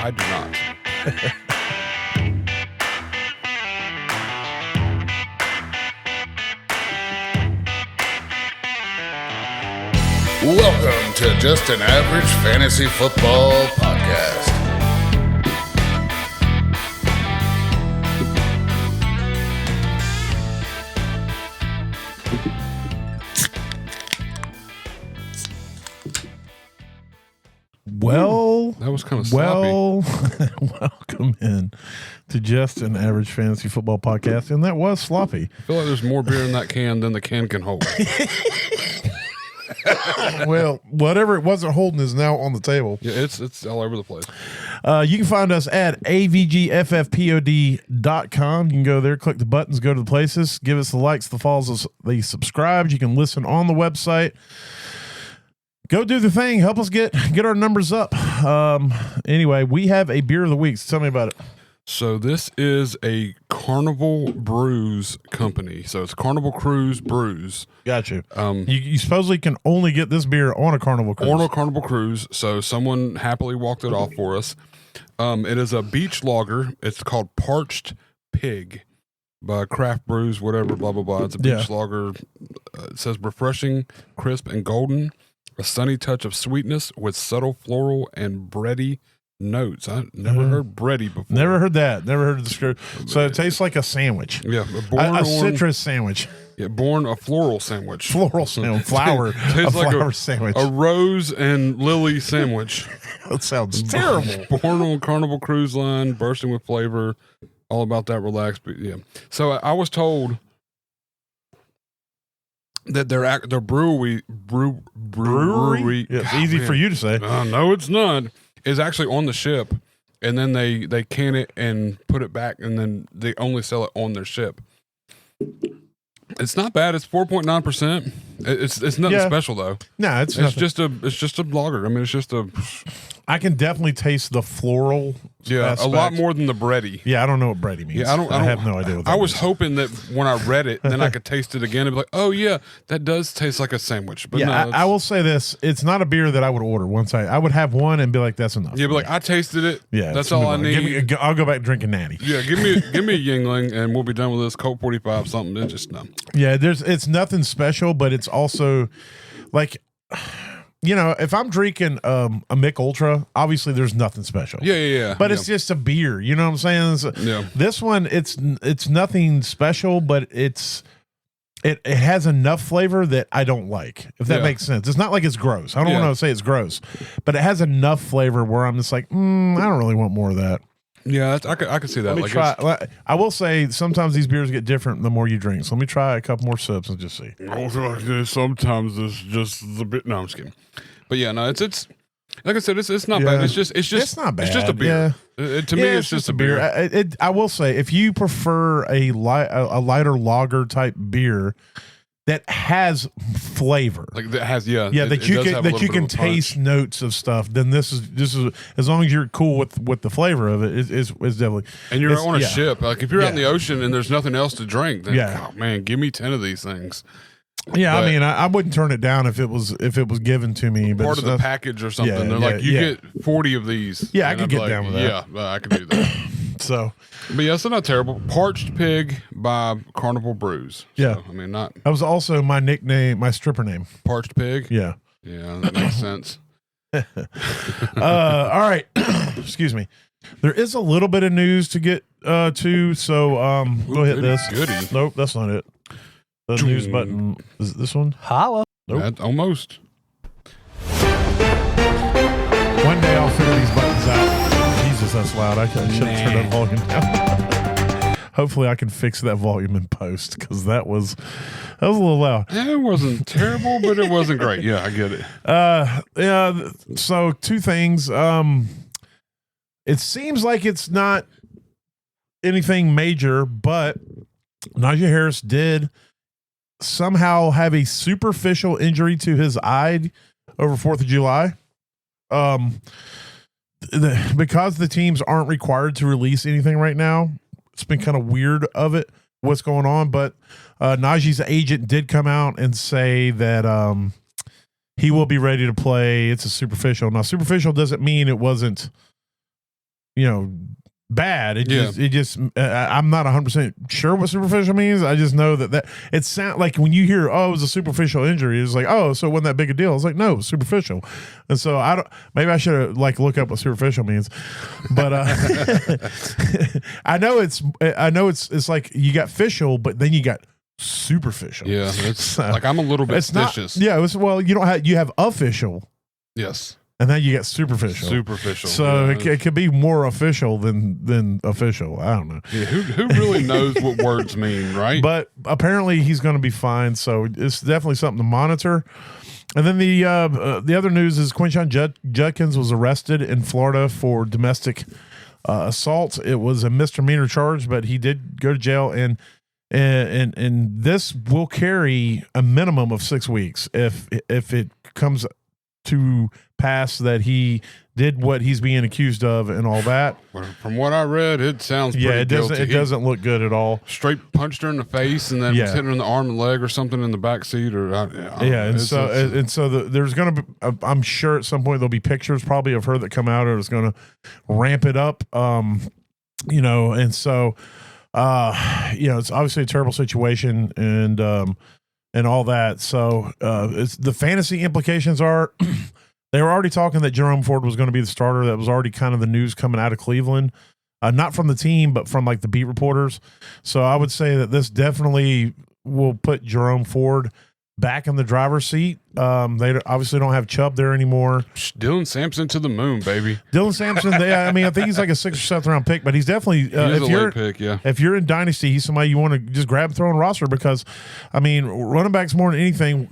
I do not. Welcome to Just an Average Fantasy Football Podcast. Well, that was kind of sloppy. Welcome in to Just an Average Fantasy Football Podcast, and that was sloppy. I feel like there's more beer in that can than the can hold. Well, whatever it wasn't holding is now on the table. Yeah, it's all over the place. You can find us at avgffpod.com. You can go there, click the buttons, go to the places, give us the likes, the follows, the subscribes. You can listen on the website. Go do the thing. Help us get our numbers up. Anyway, we have a beer of the week. So tell me about it. So this is a Carnival Brews company. So it's Carnival Cruise Brews. Got you. You supposedly can only get this beer on a Carnival Cruise. On a Carnival Cruise. So someone happily walked it off for us. It is a beach lager. It's called Parched Pig by Craft Brews, whatever, blah, blah, blah. It's a beach lager. It says refreshing, crisp, and golden. A sunny touch of sweetness with subtle floral and bready notes. I never heard bready before. Never heard that. Never heard of the script. So it tastes like a sandwich. Yeah. A citrus sandwich. Yeah, born a floral sandwich. Floral sandwich. Flower. Tastes like flower sandwich. A rose and lily sandwich. That sounds terrible. Born on Carnival Cruise Line, bursting with flavor. All about that relaxed. But yeah. So I was told that their brewery. Yeah, it's easy for you to say. No, it's not. Is actually on the ship, and then they can it and put it back, and then they only sell it on their ship. It's not bad. It's 4.9%. It's nothing special though. No, it's just a lager. I mean, it's just a. I can definitely taste the floral. Yeah, aspect. a lot more than the bready. Yeah, I don't know what bready means. Yeah, I have no idea. What that I was means. hoping that when I read it, then I could taste it again and be like, "Oh yeah, that does taste like a sandwich." But yeah, no, I will say this: it's not a beer that I would order. Once I would have one and be like, "That's enough." Yeah, but like I tasted it. Yeah, that's all I need. I'll go back drinking natty. Yeah, give me a Yingling, and we'll be done with this Colt 45 something. It's just no. Yeah, it's nothing special, but it's also like. You know, if I'm drinking a Mick Ultra, obviously there's nothing special. Yeah. But it's just a beer. You know what I'm saying? This one, it's nothing special, but it has enough flavor that I don't like. If that makes sense, it's not like it's gross. I don't want to say it's gross, but it has enough flavor where I'm just like, I don't really want more of that. Yeah, I could see that. Let me try. I will say sometimes these beers get different the more you drink. So let me try a couple more sips and just see. Sometimes it's just a bit. No, I'm just kidding. But yeah, no, it's like I said, it's not bad. It's just not bad. It's just a beer. Yeah. To me, it's just a beer. I will say, if you prefer a lighter lager type beer that has flavor, like that has that you can taste notes of stuff, then this is as long as you're cool with the flavor of it, is definitely. And you're on a ship. Like if you're out in the ocean and there's nothing else to drink, then oh man, give me 10 of these things. Yeah, but I mean, I wouldn't turn it down if it was given to me. But part of the package or something. They're like, you get 40 of these. Yeah, I could get down with that. Yeah, I could do that. So, but yeah, so not terrible. Parched Pig by Carnival Brews. Yeah, so, I mean, not. That was also my nickname, my stripper name. Parched Pig. Yeah, that makes sense. All right, excuse me. There is a little bit of news to get to, so go hit this. Goody. Nope, that's not it. The news button is it this one? Holla. Nope. Almost. One day I'll figure these buttons out. Jesus, that's loud. I should have turned that volume down. Hopefully I can fix that volume in post because that was a little loud. It wasn't terrible, but it wasn't great. Yeah, I get it. Yeah. So two things. It seems like it's not anything major, but Najee Harris did somehow have a superficial injury to his eye over 4th of July. Because the teams aren't required to release anything right now, it's been kind of weird of it, what's going on. But Najee's agent did come out and say that he will be ready to play. It's a superficial. Now, superficial doesn't mean it wasn't bad. It just I'm not 100% sure what superficial means. I just know that it sounds like when you hear, oh, it was a superficial injury, it's like, oh, so it wasn't that big a deal. It's like, no, it was superficial. And so maybe I should have look up what superficial means, but I know it's like you got official, but then you got superficial. Yeah, it's like I'm a little bit vicious. You have official. Yes. And then you get superficial. So it could be more official than official. I don't know. Yeah, who really knows what words mean, right? But apparently he's going to be fine. So it's definitely something to monitor. And then the other news is Quinshon Judkins was arrested in Florida for domestic assault. It was a misdemeanor charge, but he did go to jail, and this will carry a minimum of 6 weeks if it comes to pass that he did what he's being accused of and all that. From what I read, it sounds pretty guilty. It doesn't look good at all. Straight punched her in the face and then hit her in the arm and leg or something in the back seat. There's going to be, I'm sure at some point there'll be pictures probably of her that come out, or it's going to ramp it up. It's obviously a terrible situation and all that. So it's the fantasy implications are they were already talking that Jerome Ford was going to be the starter. That was already kind of the news coming out of Cleveland, not from the team, but from the beat reporters. So I would say that this definitely will put Jerome Ford back in the driver's seat. They obviously don't have Chubb there anymore. Dylan Sampson to the moon, baby. Dylan Sampson, I think he's like a 6th or 7th round pick, but he's definitely if you're in Dynasty, he's somebody you want to just grab and throw on roster because, running backs more than anything,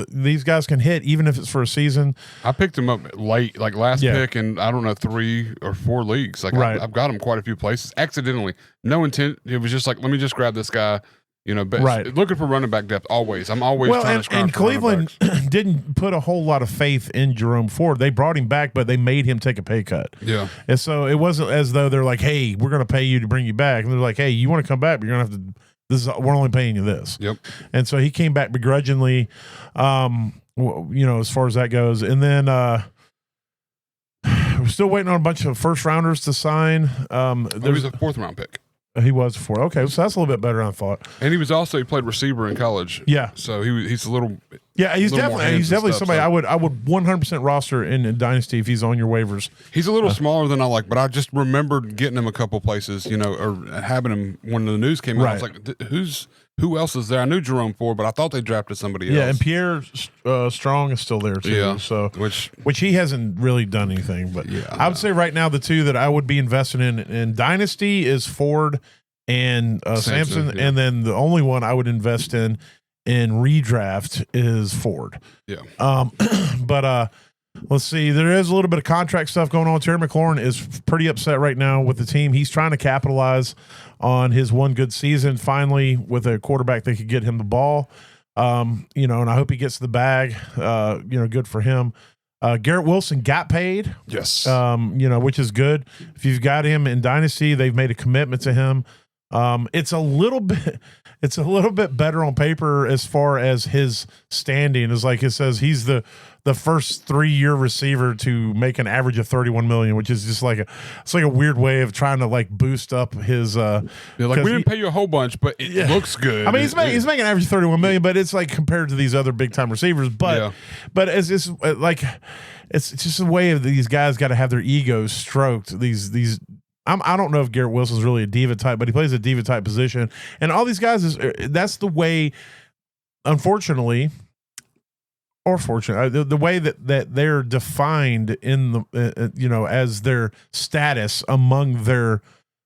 these guys can hit even if it's for a season. I picked him up late, last pick in, I don't know, 3 or 4 leagues. I've got him quite a few places. Accidentally. No intent. It was just let me just grab this guy. Looking for running back depth always. I'm always trying to scrounge. And Cleveland didn't put a whole lot of faith in Jerome Ford. They brought him back, but they made him take a pay cut. Yeah. And so it wasn't as though they're like, hey, we're going to pay you to bring you back. And they're like, hey, you want to come back, but you're going to have to, we're only paying you this. Yep. And so he came back begrudgingly, as far as that goes. And then we're still waiting on a bunch of first rounders to sign. There was a 4th round pick. He was 4. Okay, so that's a little bit better than I thought. And he played receiver in college. Yeah. So he's a little. Yeah, he's definitely somebody I would 100% roster in Dynasty if he's on your waivers. He's a little smaller than I like, but I just remembered getting him a couple places, or having him when the news came out. I was like, who else is there? I knew Jerome Ford, but I thought they drafted somebody else. Yeah, and Pierre Strong is still there too. Yeah, so which he hasn't really done anything. But I would say right now the two that I would be invested in Dynasty is Ford and Sampson, and then the only one I would invest in redraft is Ford. Yeah. But let's see. There is a little bit of contract stuff going on. Terry McLaurin is pretty upset right now with the team. He's trying to capitalize on his one good season finally with a quarterback that could get him the ball. And I hope he gets the bag. Good for him. Garrett Wilson got paid. Yes. Which is good. If you've got him in Dynasty, they've made a commitment to him. It's a little bit better on paper as far as his standing. Is it says he's the first 3-year receiver to make an average of $31 million, which is just it's like a weird way of trying to boost up his. We didn't pay you a whole bunch, but it looks good. He's making an average of $31 million, but it's compared to these other big time receivers. But it's just it's just a way of these guys got to have their egos stroked. These. I don't know if Garrett Wilson's really a diva type, but he plays a diva type position, and all these guys that's the way. Unfortunately, or fortunately, the way that they're defined in the as their status among their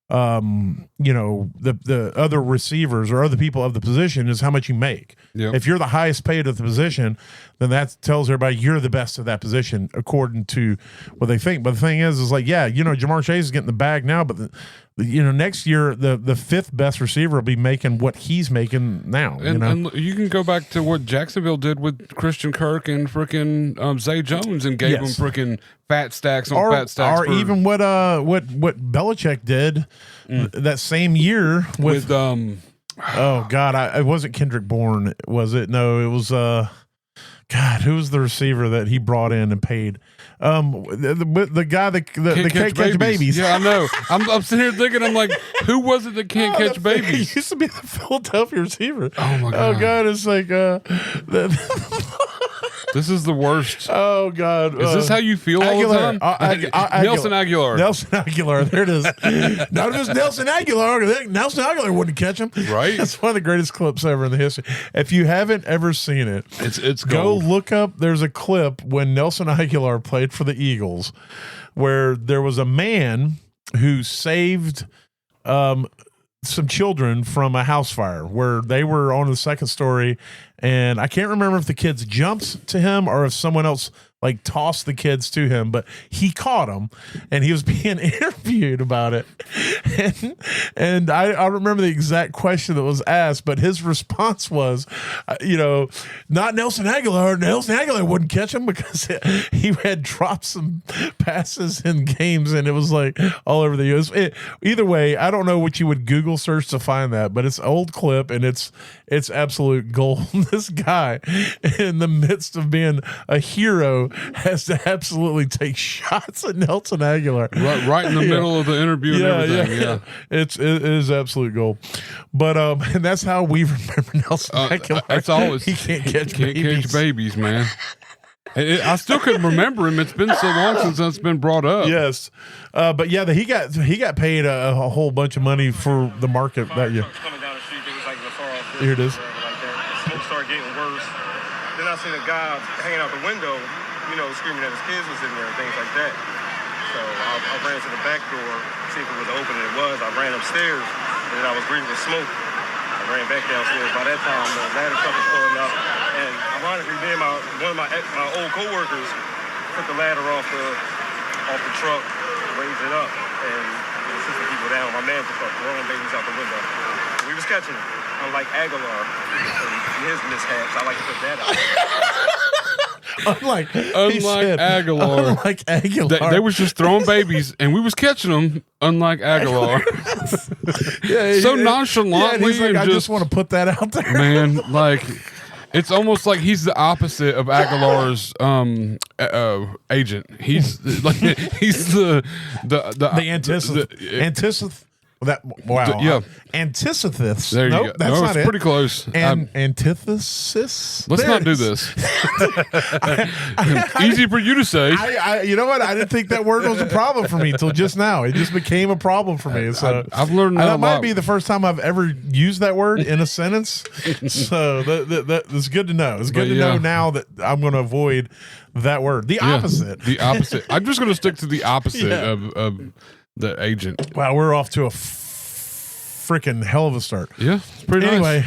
the other receivers or other people of the position is how much you make. Yep. If you're the highest paid of the position, then that tells everybody you're the best of that position according to what they think. But the thing is Jamar Chase is getting the bag now, but next year the 5th best receiver will be making what he's making now. And you can go back to what Jacksonville did with Christian Kirk and freaking Zay Jones and gave him freaking fat stacks on fat stacks. Or even what Belichick did that same year with oh God, it wasn't Kendrick Bourne, was it? No, it was who was the receiver that he brought in and paid? The guy that can't catch babies. Yeah, I know. I'm sitting here thinking, I'm like, who was it that can't catch babies? He used to be the Philadelphia receiver. Oh my god. Oh god, it's like this is the worst. Oh god. Is this how you feel Aguilar, all the time? Nelson Aguilar. Nelson Aguilar. There it is. Not just Nelson Aguilar. Nelson Aguilar wouldn't catch him. Right. That's one of the greatest clips ever in the history. If you haven't ever seen it, it's go gold. look up. There's a clip when Nelson Aguilar played for the Eagles, where there was a man who saved some children from a house fire where they were on the second story, and I can't remember if the kids jumped to him or if someone else like tossed the kids to him, but he caught them and he was being interviewed about it. And I remember the exact question that was asked, but his response was, not Nelson Aguilar. Nelson Aguilar wouldn't catch him because he had dropped some passes in games, and it was like all over the U.S. Either way, I don't know what you would Google search to find that, but it's an old clip and it's absolute gold. This guy, in the midst of being a hero, has to absolutely take shots at Nelson Aguilar. Right in the middle of the interview and everything. Yeah. It is absolute gold. But and that's how we remember Nelson Aguilar. That's always he can't catch babies, man. I still couldn't remember him. It's been so long since that's been brought up. Yes, but yeah, he got paid a whole bunch of money for the market that year. Here it is. Smoke started getting worse. Then I seen a guy hanging out the window, screaming that his kids was in there and things like that. So I ran to the back door, see if it was open, and it was. I ran upstairs, and then I was breathing the smoke. I ran back downstairs. By that time, the ladder truck was pulling up, and ironically, then one of my old coworkers took the ladder off the truck, raised it up, and assisted people down. My man just started throwing babies out the window. We was catching them. Unlike Aguilar and his mishaps, I like to put that out. Unlike Aguilar. Unlike Aguilar. They was just throwing babies, and we was catching them, unlike Aguilar. So nonchalantly. He's like, I just want to put that out there. Man, like, it's almost like he's the opposite of Aguilar's agent. He's like, he's the antithesis. Antithesis. There you go. That's not it's pretty close. Antithesis. Let's not do this. Easy for you to say. You know what? I didn't think that word was a problem for me until just now. It just became a problem for me. So I've learned that might be the first time I've ever used that word in a sentence. So that's good to know. It's good to know now that I'm going to avoid that word. The opposite. The opposite. I'm just going to stick to the opposite of the agent. Wow, we're off to a freaking hell of a start. Yeah, it's pretty nice. Anyway,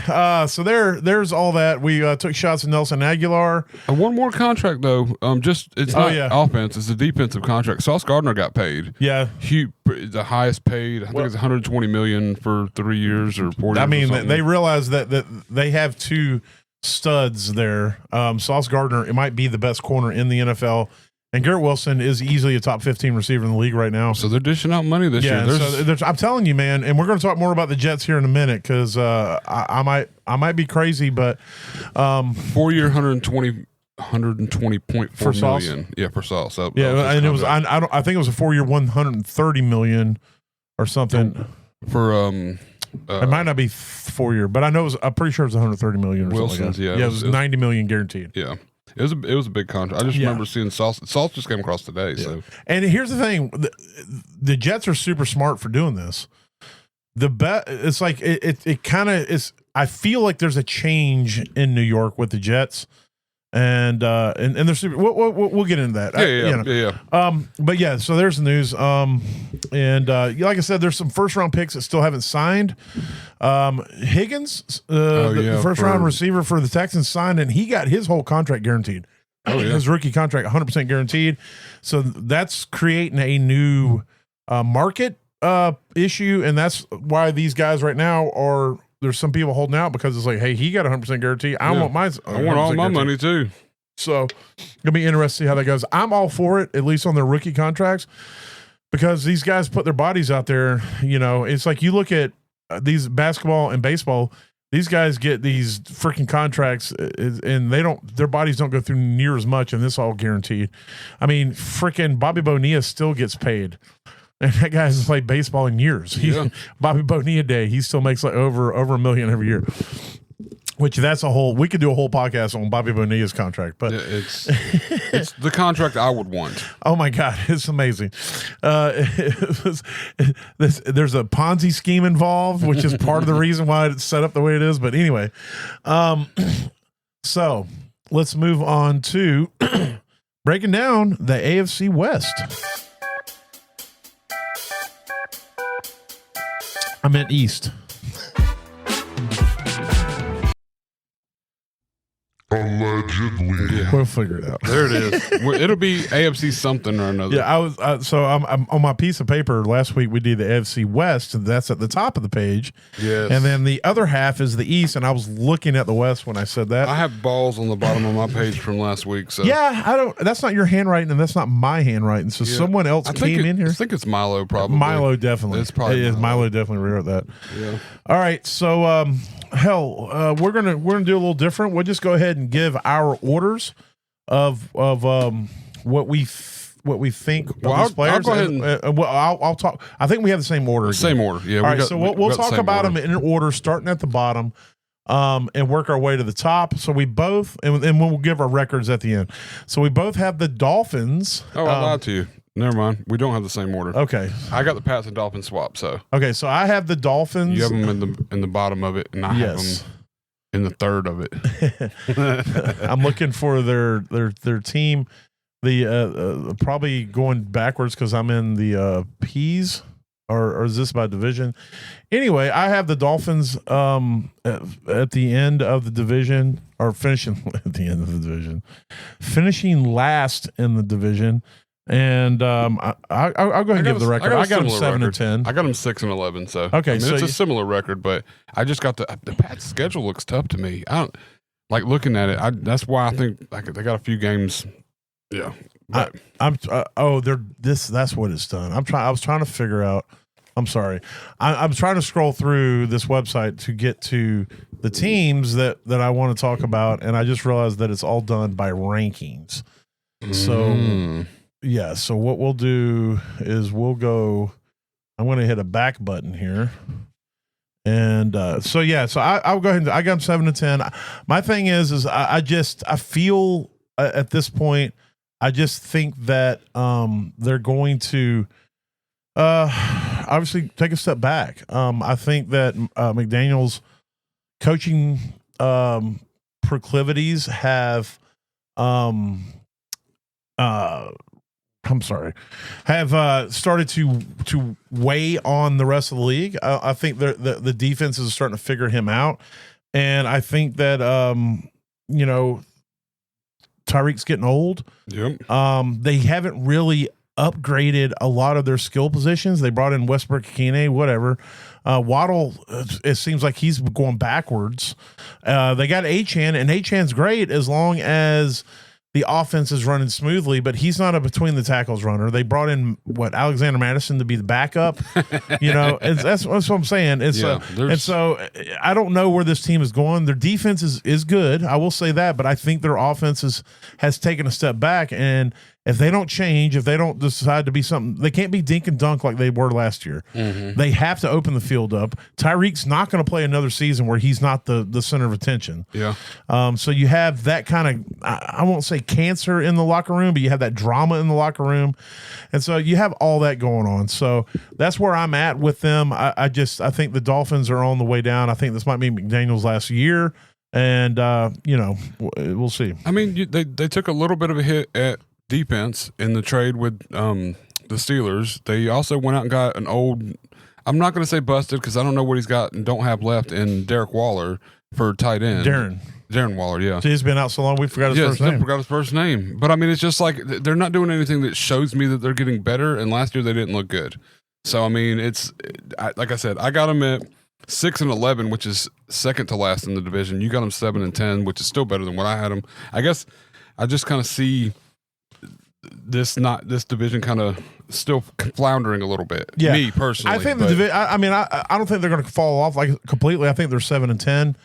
so there's all that. We took shots at Nelson Aguilar. One more contract though. It's not offense; it's a defensive contract. Sauce Gardner got paid. Yeah, the highest paid. I think it's 120 million for 3 years or 4 years. I mean, they realize that they have two studs there. Sauce Gardner, it might be the best corner in the NFL. And Garrett Wilson is easily a top 15 receiver in the league right now. So they're dishing out money this year. So I'm telling you, man, and we're going to talk more about the Jets here in a minute because I might be crazy, but 4 year 120.4 million. Yeah, for Sauce. And it was I think it was a 4 year 130 million or something. For it might not be 4 year, but I'm pretty sure it was 130 million or Wilson's, something like that. Yeah, it was 90 million guaranteed. Yeah. It was a big contract. I just remember seeing Sauce. Sauce just came across today. Yeah. So, and here's the thing: the Jets are super smart for doing this. It's like it kind of is. I feel like there's a change in New York with the Jets, and they're super. We'll get into that. Yeah. But yeah, so there's the news. And like I said, there's some first round picks that still haven't signed. Higgins, the first round receiver for the Texans, signed, and he got his whole contract guaranteed. His rookie contract 100% guaranteed. So that's creating a new market issue, and that's why these guys right now are. There's some people holding out because it's like, hey, he got 100% guarantee. I want mine. I want all my money too. So it'll be interesting to see how that goes. I'm all for it, at least on their rookie contracts, because these guys put their bodies out there. It's like you look at these basketball and baseball. These guys get these freaking contracts, and their bodies don't go through near as much, and this all guaranteed. I mean, freaking Bobby Bonilla still gets paid. And that guy hasn't played baseball in years. Yeah. Bobby Bonilla Day, he still makes like over $1 million every year. Which we could do a whole podcast on Bobby Bonilla's contract, but it's the contract I would want. Oh my God, it's amazing. There's a Ponzi scheme involved, which is part of the reason why it's set up the way it is. But anyway, so let's move on to breaking down the AFC West. I meant East. Allegedly. We'll figure it out. There it is. It'll be AFC something or another. Yeah, I'm on my piece of paper last week. We did the AFC West, and that's at the top of the page. Yes. And then the other half is the East, and I was looking at the West when I said that. I have balls on the bottom of my page from last week. So yeah, that's not your handwriting, and that's not my handwriting. So someone else came in here. I think it's Milo, probably. Milo definitely. It's probably Milo definitely rewrote that. Yeah. All right, so we're gonna do a little different. We'll just go ahead and give our orders of what we think of these players. I'll go ahead and I'll talk. I think we have the same order. Again. Same order. Yeah. All right, so we'll talk about them in order, starting at the bottom, and work our way to the top. So we both, and we'll give our records at the end. So we both have the Dolphins. Oh, I lied to you. Never mind. We don't have the same order. Okay. I got the Pats and Dolphins swap. So okay. So I have the Dolphins. you have them in the bottom of it, and I have them in the third of it. I'm looking for their team. The probably going backwards because I'm in the P's, or is this by division? Anyway, I have the Dolphins at the end of the division, or finishing at the end of the division, finishing last in the division. And I'll go ahead and give the record. I got them 7-10. I got them 6-11. So okay, so it's a similar record, but I just got the Pats' schedule looks tough to me. I don't like looking at it. That's why I think they got a few games. Yeah, that's what it's done. I was trying to figure out. I'm sorry. I'm trying to scroll through this website to get to the teams that I want to talk about, and I just realized that it's all done by rankings. So. Yeah, so what we'll do is I'm going to hit a back button here. And so I'll go ahead and I got them 7-10. My thing is I feel at this point, I just think that they're going to obviously take a step back. I think that McDaniel's coaching proclivities have started to weigh on the rest of the league. I think the defense is starting to figure him out, and I think that Tyreek's getting old. Yep. They haven't really upgraded a lot of their skill positions. They brought in Westbrook-Ikine, whatever. Waddle, it seems like he's going backwards. They got Achane, and Achane's great as long as the offense is running smoothly, but he's not a between the tackles runner. They brought in Alexander Madison to be the backup. That's what I'm saying. And so I don't know where this team is going. Their defense is good. I will say that, but I think their offense has taken a step back. And if they don't change, if they don't decide to be something, they can't be dink and dunk like they were last year. Mm-hmm. They have to open the field up. Tyreek's not going to play another season where he's not the center of attention. Yeah. So you have that kind of, I won't say cancer in the locker room, but you have that drama in the locker room. And so you have all that going on. So that's where I'm at with them. I think the Dolphins are on the way down. I think this might be McDaniel's last year. And, we'll see. I mean, they took a little bit of a hit at defense in the trade with the Steelers. They also went out and got an old, I'm not going to say busted because I don't know what he's got and don't have left in Derek Waller for tight end. Darren Waller, yeah. He's been out so long we forgot his first name. Forgot his first name. But I mean, it's just like they're not doing anything that shows me that they're getting better. And last year they didn't look good. So I mean, like I said, I got them at 6-11, which is second to last in the division. You got them 7-10, which is still better than what I had them. I guess I just kind of see this division kind of still floundering a little bit. Yeah. Me personally, I think the division. I mean, I don't think they're going to fall off like completely. I think they're 7-10.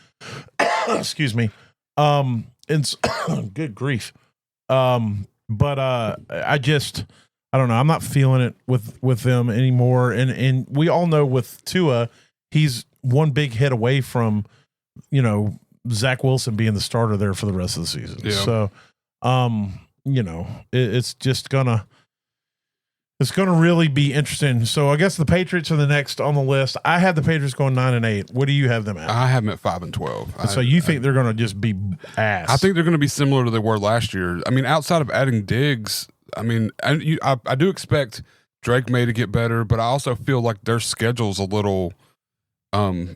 Excuse me. And good grief. But I don't know. I'm not feeling it with them anymore. And we all know with Tua, he's one big hit away from, Zach Wilson being the starter there for the rest of the season. Yeah. So, it's just gonna really be interesting. So I guess the Patriots are the next on the list. I have the Patriots going 9-8. What do you have them at? I have them at 5-12. So you think they're going to just be ass? I think they're going to be similar to they were last year. I mean, outside of adding Diggs, I mean, I do expect Drake May to get better, but I also feel like their schedule's a little, I'm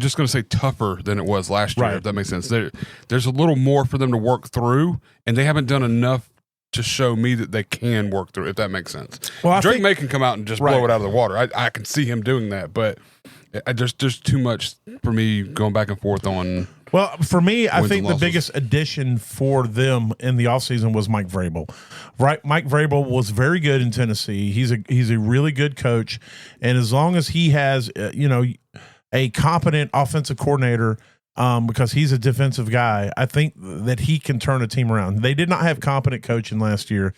just going to say tougher than it was last year, Right. if that makes sense. There's a little more for them to work through, and they haven't done enough to show me that they can work through, if that makes sense. Well, Drake May can come out and just Right. blow it out of the water. I can see him doing that, but there's too much for me going back and forth on. Well, for me, I wins think and the losses. biggest addition for them in the offseason was Mike Vrabel. Right, Mike Vrabel was very good in Tennessee. He's a really good coach, and as long as he has a competent offensive coordinator, because he's a defensive guy, I think that he can turn a team around. They did not have competent coaching last year,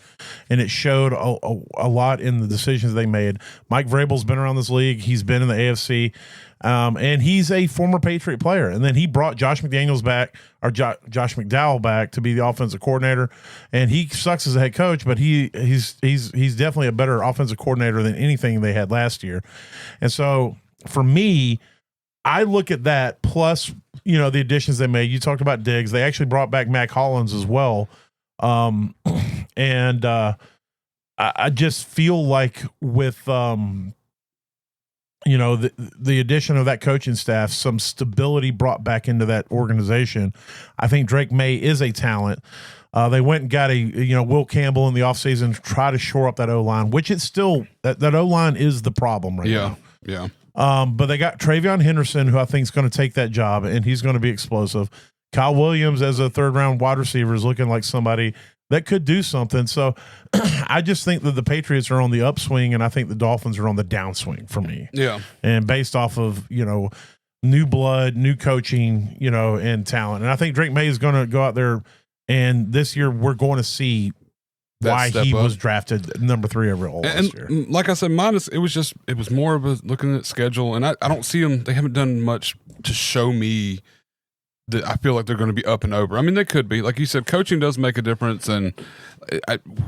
and it showed a lot in the decisions they made. Mike Vrabel's been around this league. He's been in the AFC, and he's a former Patriot player. And then he brought Josh McDaniels back, or Josh McDowell back, to be the offensive coordinator. And he sucks as a head coach, but he's definitely a better offensive coordinator than anything they had last year. And so for me, I look at that plus, the additions they made. You talked about Diggs. They actually brought back Mac Hollins as well. And I just feel like with, the addition of that coaching staff, some stability brought back into that organization. I think Drake May is a talent. They went and got Will Campbell in the offseason to try to shore up that O-line, which it's still that O-line is the problem right now. Yeah. But they got Travion Henderson, who I think is going to take that job, and he's going to be explosive. Kyle Williams as a third-round wide receiver is looking like somebody that could do something. So I just think that the Patriots are on the upswing, and I think the Dolphins are on the downswing for me. Yeah. And based off of, new blood, new coaching, and talent. And I think Drake May is going to go out there, and this year we're going to see why he was drafted number 3 overall last year. Like I said, it was more of a looking at schedule, and I don't see them. They haven't done much to show me that I feel like they're going to be up and over. I mean, they could be. Like you said, coaching does make a difference, and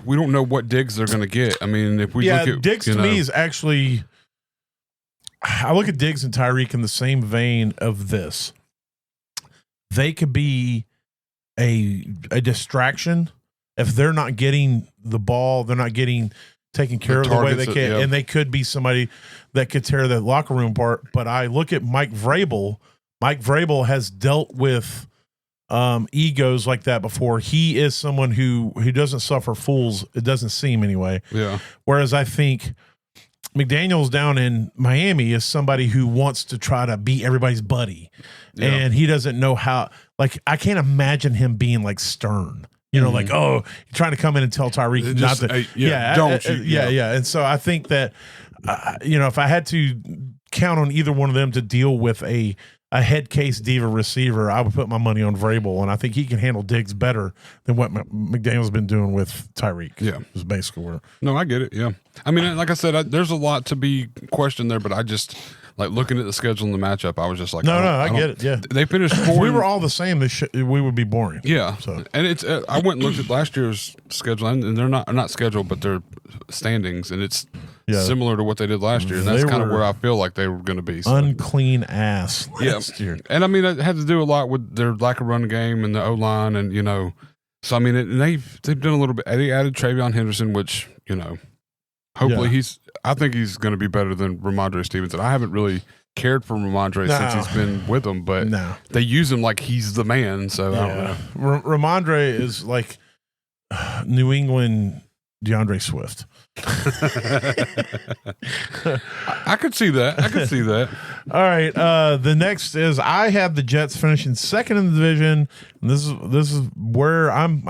we don't know what Diggs they're going to get. I mean, if we look at Diggs to me is actually, I look at Diggs and Tyreek in the same vein of this. They could be a distraction. If they're not getting the ball, they're not getting taken care of the way they can, and they could be somebody that could tear the locker room apart. But I look at Mike Vrabel. Mike Vrabel has dealt with egos like that before. He is someone who doesn't suffer fools. It doesn't seem anyway. Yeah. Whereas I think McDaniels down in Miami is somebody who wants to try to be everybody's buddy, and he doesn't know how. Like, I can't imagine him being like stern. Like, you're trying to come in and tell Tyreek not to. Yeah. And so I think that, if I had to count on either one of them to deal with a head case diva receiver, I would put my money on Vrabel, and I think he can handle Diggs better than what McDaniel's been doing with Tyreek. Yeah. Is basically where. No, I get it. Yeah. I mean, like I said, there's a lot to be questioned there, but I just, like, looking at the schedule and the matchup, I was just like, I get it. Yeah. They finished 4. If we were all the same, we would be boring. Yeah. So. And it's, I went and looked at last year's schedule, and they're not scheduled, but they're standings, and it's similar to what they did last year. And that's kind of where I feel like they were going to be. So. Unclean ass last year. And I mean, it had to do a lot with their lack of run game and the O-line, and, so I mean, they've done a little bit. They added Travion Henderson, which, hopefully I think he's going to be better than Ramondre Stevenson. I haven't really cared for Ramondre since he's been with them, but they use him like he's the man. So I don't know. Ramondre is like New England DeAndre Swift. I could see that. All right. The next is I have the Jets finishing second in the division. And this is where I'm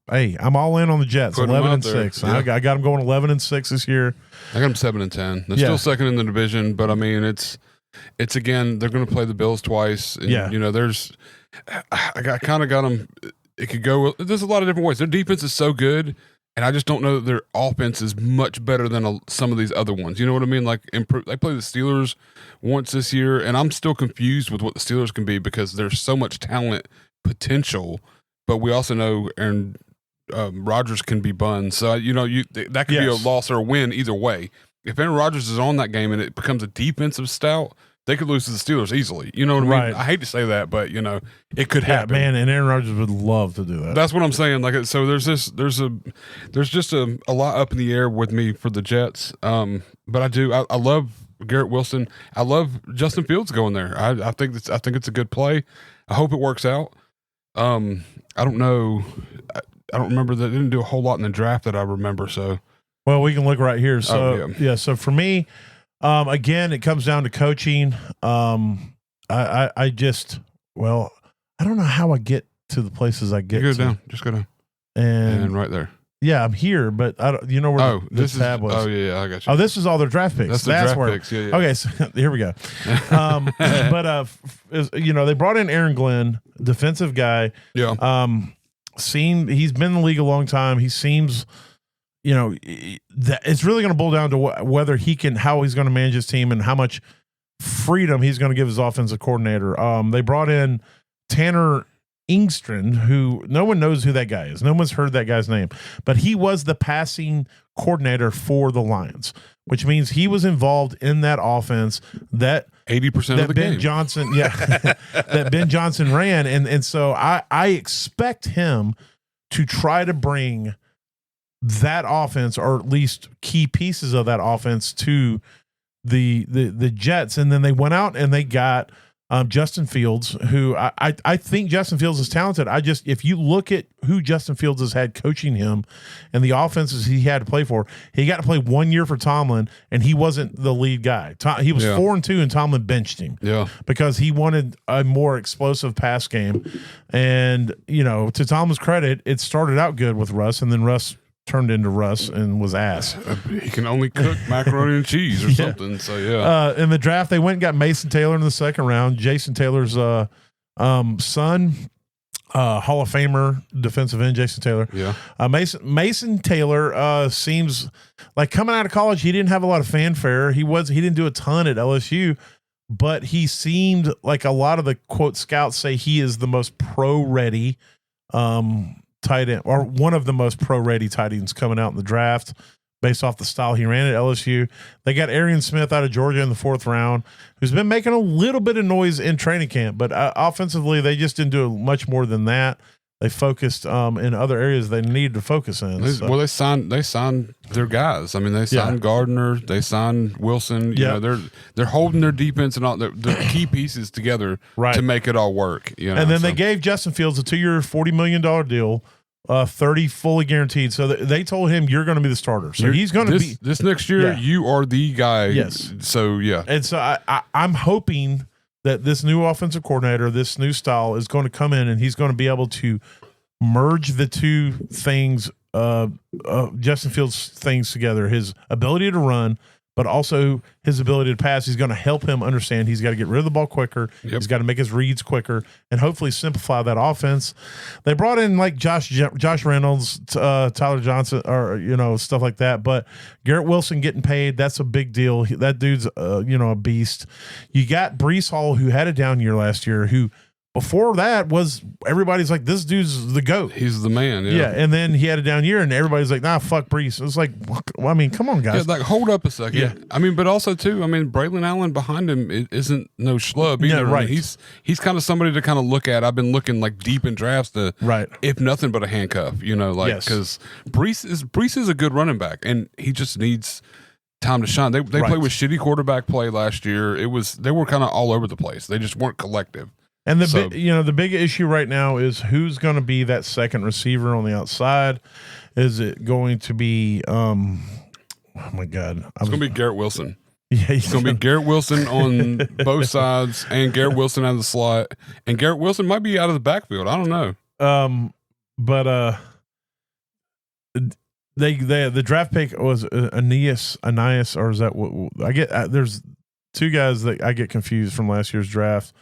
Hey, I'm all in on the Jets. Put 'em 11-6. out there. I got them going 11-6 this year. I got them 7-10. They're Yeah. still second in the division, but I mean, it's again, they're going to play the Bills twice. And, Yeah. you know, I kind of got them. It could go. There's a lot of different ways. Their defense is so good, and I just don't know that their offense is much better than some of these other ones. You know what I mean? Like, they play the Steelers once this year, and I'm still confused with what the Steelers can be because there's so much talent potential, but we also know Aaron Rodgers can be bunned. So, you know, that could be a loss or a win either way. If Aaron Rodgers is on that game and it becomes a defensive stout, they could lose to the Steelers easily. You know what I mean? Right. I hate to say that, but, you know, it could happen. Man, and Aaron Rodgers would love to do that. That's what I'm saying. Like, so there's just a lot up in the air with me for the Jets. But I love Garrett Wilson. I love Justin Fields going there. I think it's a good play. I hope it works out. I don't know. I don't remember that. They didn't do a whole lot in the draft that I remember. So, well, we can look right here. So, So for me, again, it comes down to coaching. I just, well, I don't know how I get to the places I get. Just go down, and right there. Yeah, I'm here, but I don't. You know where this tab was? Oh yeah, I got you. Oh, this is all their draft picks. That's the draft picks. Yeah. Okay, so here we go. But you know, they brought in Aaron Glenn, defensive guy. Yeah. He's been in the league a long time. He seems, you know, that it's really going to boil down to whether how he's going to manage his team and how much freedom he's going to give his offensive coordinator. They brought in Tanner Engstrand, who no one knows who that guy is. No one's heard that guy's name, but he was the passing coordinator for the Lions, which means he was involved in that offense that 80% of the Ben game. Johnson, that Ben Johnson ran. And so I expect him to try to bring that offense, or at least key pieces of that offense, to the Jets. And then they went out and they got Justin Fields, who I think Justin Fields is talented. If you look at who Justin Fields has had coaching him and the offenses he had to play for, he got to play 1 year for Tomlin, and he wasn't the lead guy. He was 4-2, and Tomlin benched him. Yeah, because he wanted a more explosive pass game. And, you know, to Tomlin's credit, it started out good with Russ, and then Russ turned into Russ and was ass. He can only cook macaroni and cheese or something. So in the draft, they went and got Mason Taylor in the second round. Jason Taylor's son, Hall of Famer defensive end, Jason Taylor. Yeah. Mason Taylor seems like coming out of college, he didn't have a lot of fanfare. He didn't do a ton at LSU, but he seemed like a lot of the quote scouts say he is the most pro ready tight end, or one of the most pro-ready tight ends coming out in the draft based off the style he ran at LSU. They got Arian Smith out of Georgia in the 4th round, who's been making a little bit of noise in training camp, but offensively, they just didn't do much more than that. They focused in other areas they needed to focus in. Well, they signed their guys. I mean, they signed Gardner, they signed Wilson. You know, they're holding their defense and all their key pieces together to make it all work. You know, and then they gave Justin Fields a 2-year, $40 million deal. 30 fully guaranteed. So they told him, you're going to be the starter. So he's going to be this next year. You are the guy. Yes. So and so I'm hoping that this new offensive coordinator, this new style, is going to come in and he's going to be able to merge the two things, Justin Fields things together. His ability to run, but also his ability to pass. He's going to help him understand he's got to get rid of the ball quicker. He's got to make his reads quicker and hopefully simplify that offense. They brought in like Josh Reynolds, Tyler Johnson, or, you know, stuff like that. But Garrett Wilson getting paid, that's a big deal. That dude's, you know, a beast. You got Breece Hall, who had a down year last year, who before that was everybody's like, this dude's the GOAT. He's the man. Yeah. And then he had a down year and everybody's like, nah, fuck Breece. It's like, well, I mean, come on, guys. Yeah, like, hold up a second. Yeah. I mean, but also too, I mean, Braylon Allen behind him isn't no schlub either. Yeah, right. I mean, he's kind of somebody to kind of look at. I've been looking like deep in drafts to, if nothing but a handcuff, you know, like, because Breece is a good running back and he just needs time to shine. They played with shitty quarterback play last year. They were kind of all over the place. They just weren't collective. And the big issue right now is who's going to be that second receiver on the outside. Is it going to be? Oh my God, it's going to be Garrett Wilson. Yeah, it's going to be Garrett Wilson on both sides, and Garrett Wilson out of the slot, and Garrett Wilson might be out of the backfield. I don't know. the draft pick was Aeneas, or is that what I get? There's two guys that I get confused from last year's draft.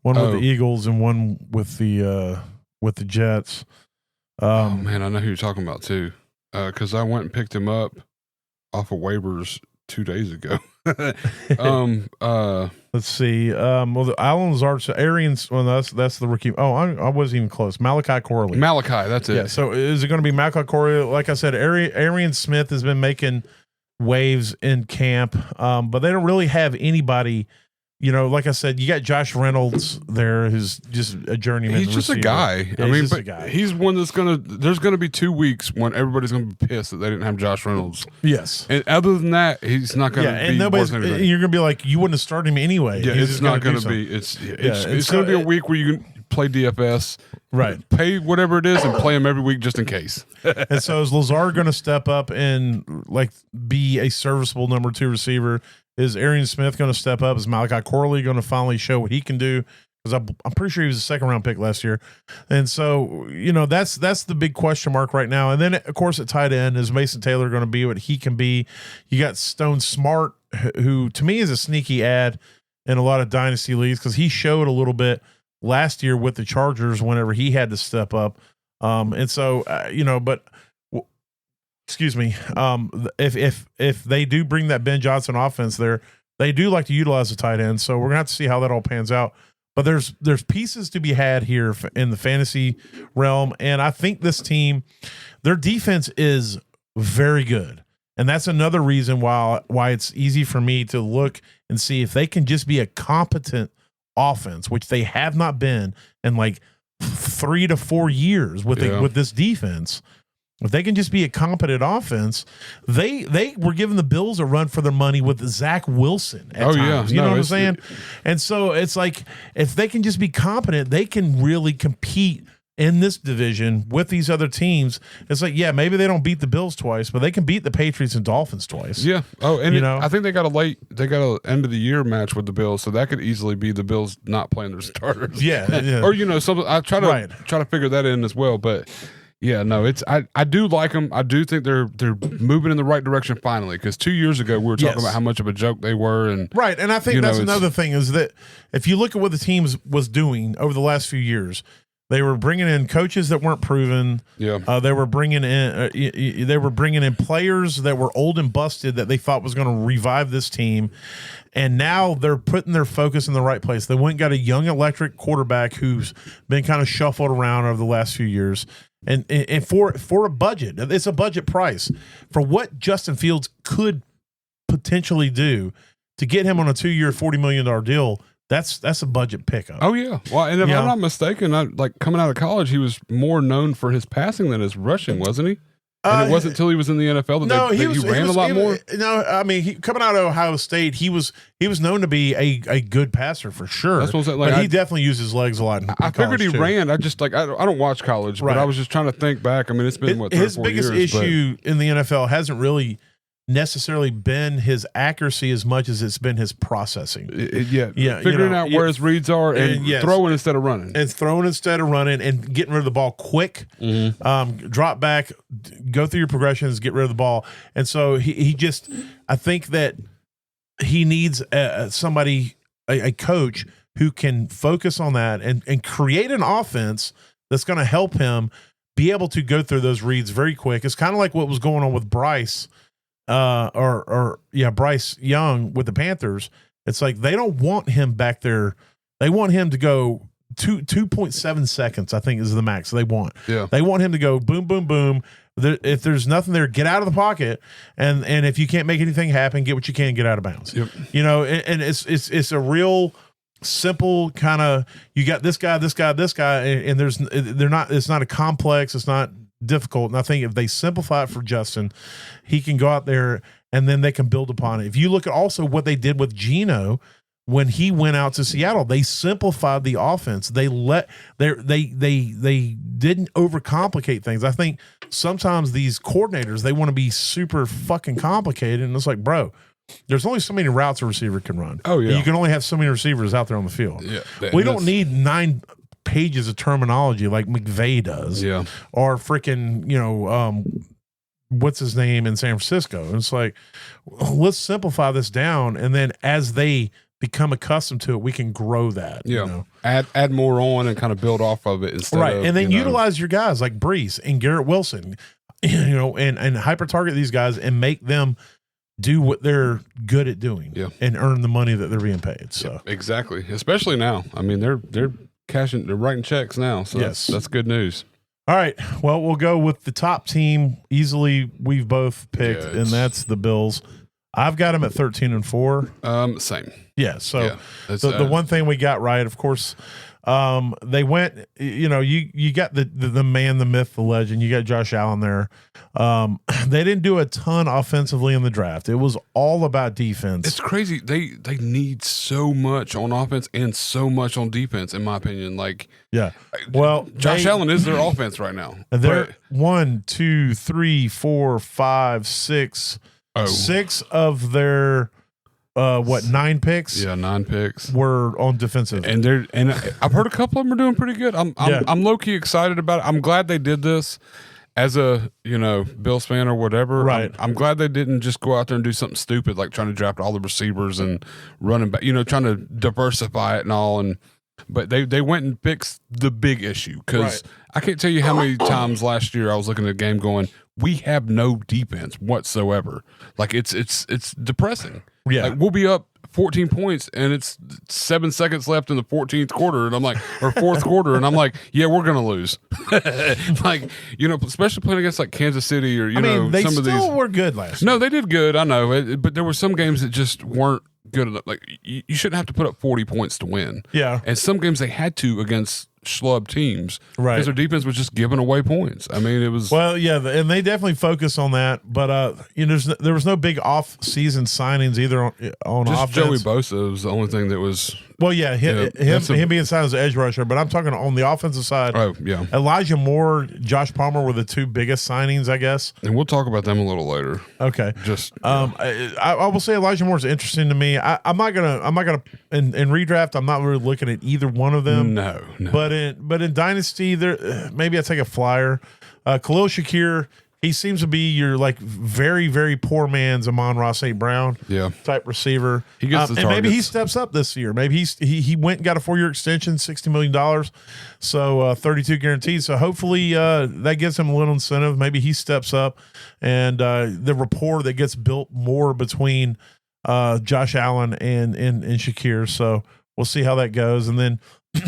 One with the Eagles and one with the Jets. Oh man, I know who you're talking about too. Because I went and picked him up off of waivers 2 days ago. Let's see. Well, the Alan Lazard, Arians. Well, that's the rookie. Oh, I wasn't even close. Malachi Corley. That's it. Yeah. So is it going to be Malachi Corley? Like I said, Arian Smith has been making waves in camp, but they don't really have anybody. Like I said, you got Josh Reynolds there, who's just a journeyman. He's just receiver. a guy. Yeah, He's a guy. He's one that's there's gonna be 2 weeks when everybody's gonna be pissed that they didn't have Josh Reynolds. Yes. And other than that, he's not gonna be. And you're gonna be like, you wouldn't have started him anyway. Yeah, it's not gonna be. It's gonna be a week where you can play DFS. Right. Pay whatever it is and play him every week just in case. And so is Lazard going to step up and be a serviceable number 2 receiver? Is Arian Smith going to step up? Is Malachi Corley going to finally show what he can do? Because I'm pretty sure he was a 2nd-round pick last year. And so, that's the big question mark right now. And then, of course, at tight end, is Mason Taylor going to be what he can be? You got Stone Smart, who to me is a sneaky ad in a lot of dynasty leagues because he showed a little bit last year with the Chargers whenever he had to step up. And so, excuse me. If they do bring that Ben Johnson offense there, they do like to utilize the tight end. So we're gonna have to see how that all pans out. But there's pieces to be had here in the fantasy realm, and I think this team, their defense is very good, and that's another reason why it's easy for me to look and see if they can just be a competent offense, which they have not been in 3 to 4 years with this defense. If they can just be a competent offense, they were giving the Bills a run for their money with Zach Wilson at times. You know what I'm saying? And so it's like if they can just be competent, they can really compete in this division with these other teams. It's like, maybe they don't beat the Bills twice, but they can beat the Patriots and Dolphins twice. Yeah. Oh, and I think they got an end of the year match with the Bills, so that could easily be the Bills not playing their starters. Yeah. Or something. I try to figure that in as well, but. Yeah, no, I do like them. I do think they're moving in the right direction finally. Because 2 years ago we were talking about how much of a joke they were, and and I think that's another thing is that if you look at what the team was doing over the last few years, they were bringing in coaches that weren't proven. Yeah, they were bringing in players that were old and busted that they thought was going to revive this team. And now they're putting their focus in the right place. They went and got a young electric quarterback who's been kind of shuffled around over the last few years. And for a budget, it's a budget price for what Justin Fields could potentially do to get him on a 2-year, $40 million deal. That's a budget pickup. Oh yeah. Well, and if I'm not mistaken, coming out of college, he was more known for his passing than his rushing, wasn't he? And it wasn't until he was in the NFL that he ran a lot more. No, I mean, coming out of Ohio State, he was known to be a good passer for sure. That's what I'm saying. But he definitely used his legs a lot. I figured he ran. I just I don't watch college, but I was just trying to think back. I mean, it's been 3 or 4 years. His biggest issue in the NFL hasn't really necessarily been his accuracy as much as it's been his processing. Figuring out where his reads are and throwing instead of running. And throwing instead of running and getting rid of the ball quick. Mm-hmm. Drop back, go through your progressions, get rid of the ball. And so he just, I think that he needs somebody, a coach who can focus on that and create an offense that's going to help him be able to go through those reads very quick. It's kind of like what was going on with Bryce. Bryce Young with the Panthers. It's like they don't want him back there. They want him to go 2.7 seconds, I think is the max they want. Yeah. They want him to go boom, boom, boom. If there's nothing there, get out of the pocket. And if you can't make anything happen, get what you can, get out of bounds. Yep. And it's a real simple kind of, you got this guy, and it's not a complex, it's not difficult. And I think if they simplify it for Justin, he can go out there and then they can build upon it. If you look at also what they did with Geno when he went out to Seattle, they simplified the offense. They didn't overcomplicate things. I think sometimes these coordinators, they want to be super fucking complicated, and it's like, bro, there's only so many routes a receiver can run. Oh yeah, you can only have so many receivers out there on the field. Yeah, we don't need 9 pages of terminology like McVay does. Yeah. Or freaking, what's his name in San Francisco. And it's like, let's simplify this down. And then as they become accustomed to it, we can grow that. Yeah. You know? Add more on and kind of build off of it instead Right. of, And then utilize your guys like Brees and Garrett Wilson, you know, and hyper target these guys and make them do what they're good at doing and earn the money that they're being paid. So exactly. Especially now. I mean, they're writing checks now. So that's good news. All right. Well, we'll go with the top team easily. We've both picked, and that's the Bills. I've got them at 13-4. Same. Yeah. So the one thing we got right, of course, they went, you know, you got the man, the myth, the legend. You got Josh Allen there. They didn't do a ton offensively in the draft. It was all about defense. It's crazy. They need so much on offense and so much on defense, in my opinion. Like, well, Josh Allen is their offense right now. They're 1, 2, 3, 4, 5, 6. 6 of their 9 picks? Yeah, 9 picks were on defensive. And I've heard a couple of them are doing pretty good. I'm low key excited about it. I'm glad they did this as a, you know, Bills fan or whatever. Right. I'm glad they didn't just go out there and do something stupid like trying to draft all the receivers and running back, you know, trying to diversify it and all. But they went and fixed the big issue because I can't tell you how many times last year I was looking at a game going, we have no defense whatsoever. Like it's depressing. Yeah. Like we'll be up 14 points and it's 7 seconds left in the 14th quarter. And I'm like, or fourth quarter. And I'm like, yeah, we're going to lose. Like, you know, especially playing against like Kansas City or, you know, they some of these. were good last year. No, they did good. I know. But there were some games that just weren't good enough. Like you shouldn't have to put up 40 points to win. Yeah. And some games they had to against schlub teams, right? Because their defense was just giving away points. I mean, it was and they definitely focus on that. But you know, there was no big off-season signings either on just offense. Joey Bosa was the only thing that was. Well, yeah, him being signed as an edge rusher, but I'm talking on the offensive side. Oh, yeah. Elijah Moore, Josh Palmer were the two biggest signings, I guess. And we'll talk about them a little later. Okay. Just I will say Elijah Moore is interesting to me. I'm not gonna in redraft. I'm not really looking at either one of them. No. But in Dynasty, there maybe I take a flyer. Khalil Shakir. He seems to be your like very, very poor man's Amon-Ra St. Brown type receiver. He gets the and maybe he targets. steps up this year. Maybe he went and got a 4-year extension, $60 million, so 32 guaranteed. So hopefully that gives him a little incentive. Maybe he steps up, and the rapport that gets built more between Josh Allen and Shakir. So we'll see how that goes. And then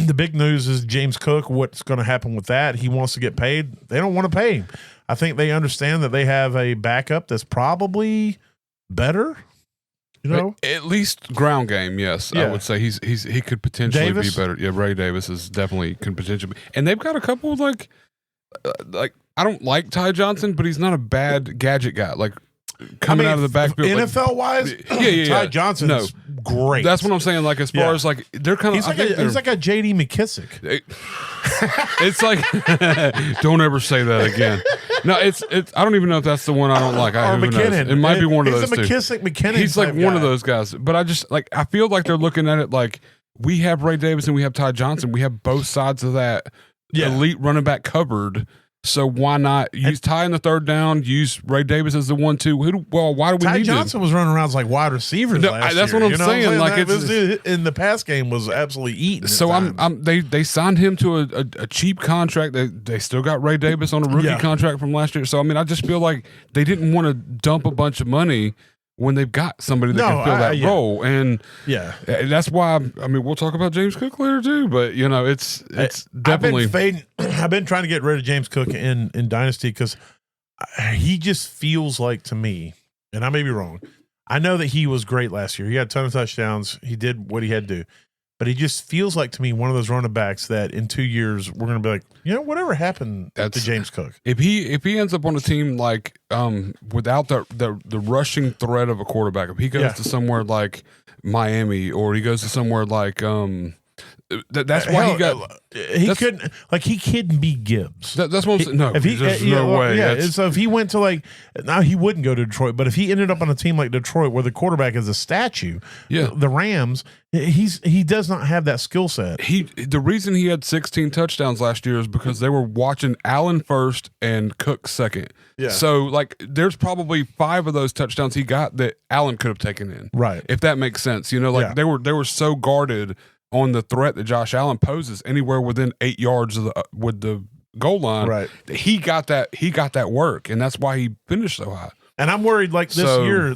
the big news is James Cook. What's going to happen with that? He wants to get paid. They don't want to pay him. I think they understand that they have a backup that's probably better. You know, at least ground game. Yes, I would say he could potentially be better. Yeah, Ray Davis is definitely can potentially be, and they've got a couple of like I don't like Ty Johnson, but he's not a bad gadget guy. Like coming out of the backfield, NFL wise, Ty Johnson is great. That's what I'm saying. Like as far as like they're kind of he's like a J.D. McKissick. It's like don't ever say that again. No, it's I don't even know if that's the one I don't like. Or McKinnon. It might be one of those two. He's a McKissick-McKinnon. He's like one guy. of those guys. But I feel like they're looking at it like we have Ray Davis and we have Ty Johnson. We have both sides of that elite running back covered. So why not use Ty in the third down? Use Ray Davis as the 1-2. Why do we Ty need Johnson was running around as like wide receivers last that's year. what I'm saying. Like it's in the pass game was absolutely eaten. So they signed him to a cheap contract. They still got Ray Davis on a rookie contract from last year. So I mean, I just feel like they didn't want to dump a bunch of money when they've got somebody that can fill that role. And that's why, I mean, we'll talk about James Cook later too, but you know, it's definitely. I've been trying to get rid of James Cook in Dynasty because he just feels like to me, and I may be wrong. I know that he was great last year. He had a ton of touchdowns. He did what he had to do. But he just feels like to me one of those running backs that in 2 years we're going to be like, you know, whatever happened to James Cook? If he ends up on a team like without the rushing threat of a quarterback, if he goes to somewhere like Miami or he goes to somewhere like That's why he got. He couldn't be Gibbs. That's what I'm saying. No, there's no way. Yeah, so if he went to now he wouldn't go to Detroit, but if he ended up on a team like Detroit where the quarterback is a statue, the Rams, he does not have that skill set. The reason he had 16 touchdowns last year is because they were watching Allen first and Cook second. Yeah. So there's probably 5 of those touchdowns he got that Allen could have taken in. Right. If that makes sense. They were so guarded on the threat that Josh Allen poses anywhere within 8 yards of with the goal line. Right. He got that work, and that's why he finished so high. And I'm worried this year,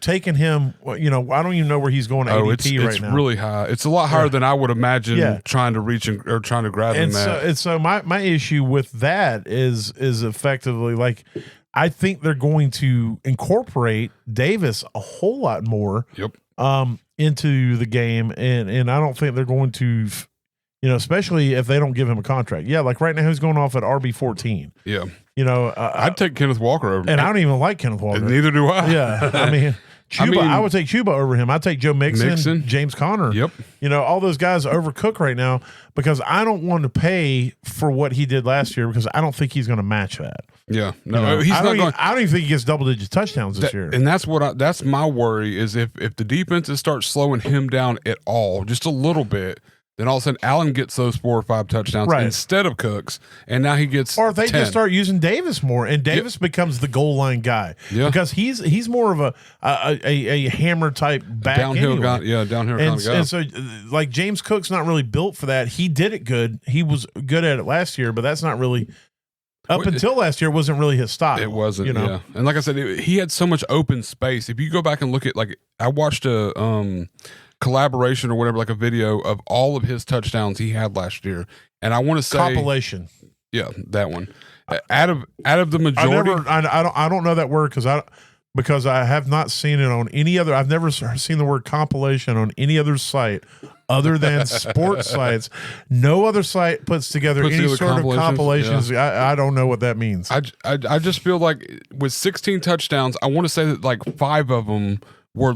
taking him, I don't even know where he's going ADP right now. It's really high. It's a lot higher than I would imagine trying to reach or trying to grab him at. And so my issue with that is effectively I think they're going to incorporate Davis a whole lot more into the game, and I don't think they're going to especially if they don't give him a contract. Yeah, right now he's going off at RB14. Yeah. I'd take Kenneth Walker over him. And I don't even like Kenneth Walker. Neither do I. Yeah. I mean, Chuba, I would take Chuba over him. I'd take Joe Mixon, James Conner. Yep. All those guys over Cook right now because I don't want to pay for what he did last year because I don't think he's going to match that. Yeah. No, he's not going. I don't even think he gets double-digit touchdowns this year. And that's my worry is if the defenses start slowing him down at all, just a little bit, then all of a sudden Allen gets those 4 or 5 touchdowns instead of Cooks, and now he gets. Or if they 10. just start using Davis more, and Davis becomes the goal line guy, because he's more of a hammer type back downhill anyway. guy, downhill kind of guy. And so James Cook's not really built for that. He did it good. He was good at it last year, but that's not really. Until last year, it wasn't really his style. It wasn't, yeah. And like I said, he had so much open space. If you go back and look at I watched a collaboration or whatever, a video of all of his touchdowns he had last year, and I want to say compilation. Yeah, that one. Out of the majority, I don't know that word because I have not seen it on any other. I've never seen the word compilation on any other site other than sports sites. No other site puts together any sort of compilations. Yeah. I don't know what that means. I just feel like with 16 touchdowns, I want to say that 5 of them were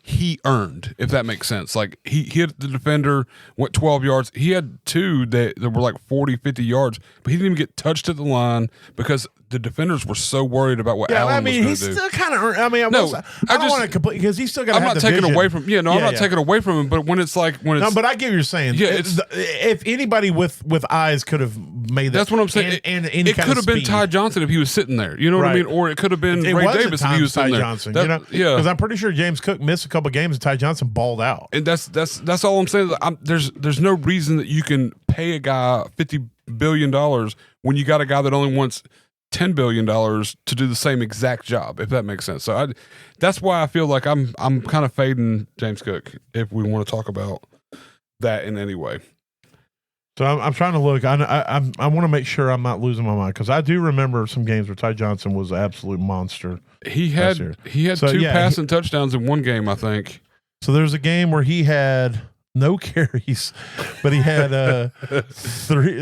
he earned, if that makes sense. He hit the defender, went 12 yards. He had 2 that were 40, 50 yards, but he didn't even get touched at the line because the defenders were so worried about what Allen was going to do. He's still kind of earned. I mean, I don't want to complain because he's still got to have the vision. I'm not taking away from. I'm not taking away from him. But when it's no, but I get what you're saying. Yeah, if anybody with eyes could have made that. That's what I'm saying. And it could have been Ty Johnson if he was sitting there. You know what I mean? Or it could have been Ray Davis if he was sitting there. Johnson, because I'm pretty sure James Cook missed a couple games and Ty Johnson balled out. And that's all I'm saying. There's no reason that you can pay a guy $50 billion when you got a guy that only wants $10 billion to do the same exact job, if that makes sense. So that's why I feel like I'm kind of fading James Cook if we want to talk about that in any way. So I'm trying to look. I want to make sure I'm not losing my mind because I do remember some games where Ty Johnson was an absolute monster. He had 2 passing touchdowns in one game, I think. So there's a game where he had no carries, but he had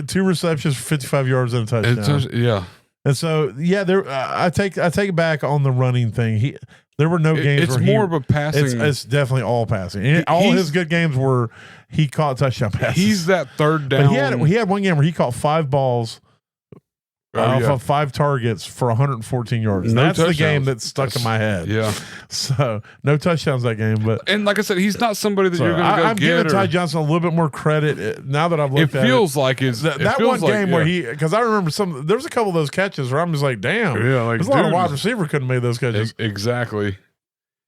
2 receptions for 55 yards and a touchdown. And so, I take it back on the running thing. There were no games. It's more of a passing. It's definitely all passing. All his good games were he caught touchdown passes. He's that third down. But he had one game where he caught 5 balls. 5 targets for 114 yards. That's the game that stuck in my head. Yeah. So no touchdowns that game, and like I said, he's not somebody that you're going to go I'm giving Ty Johnson a little bit more credit now that I've looked at it. It feels like that one game where because I remember there's a couple of those catches where I'm just like, damn, there's a lot of wide receiver couldn't have made those catches. Exactly.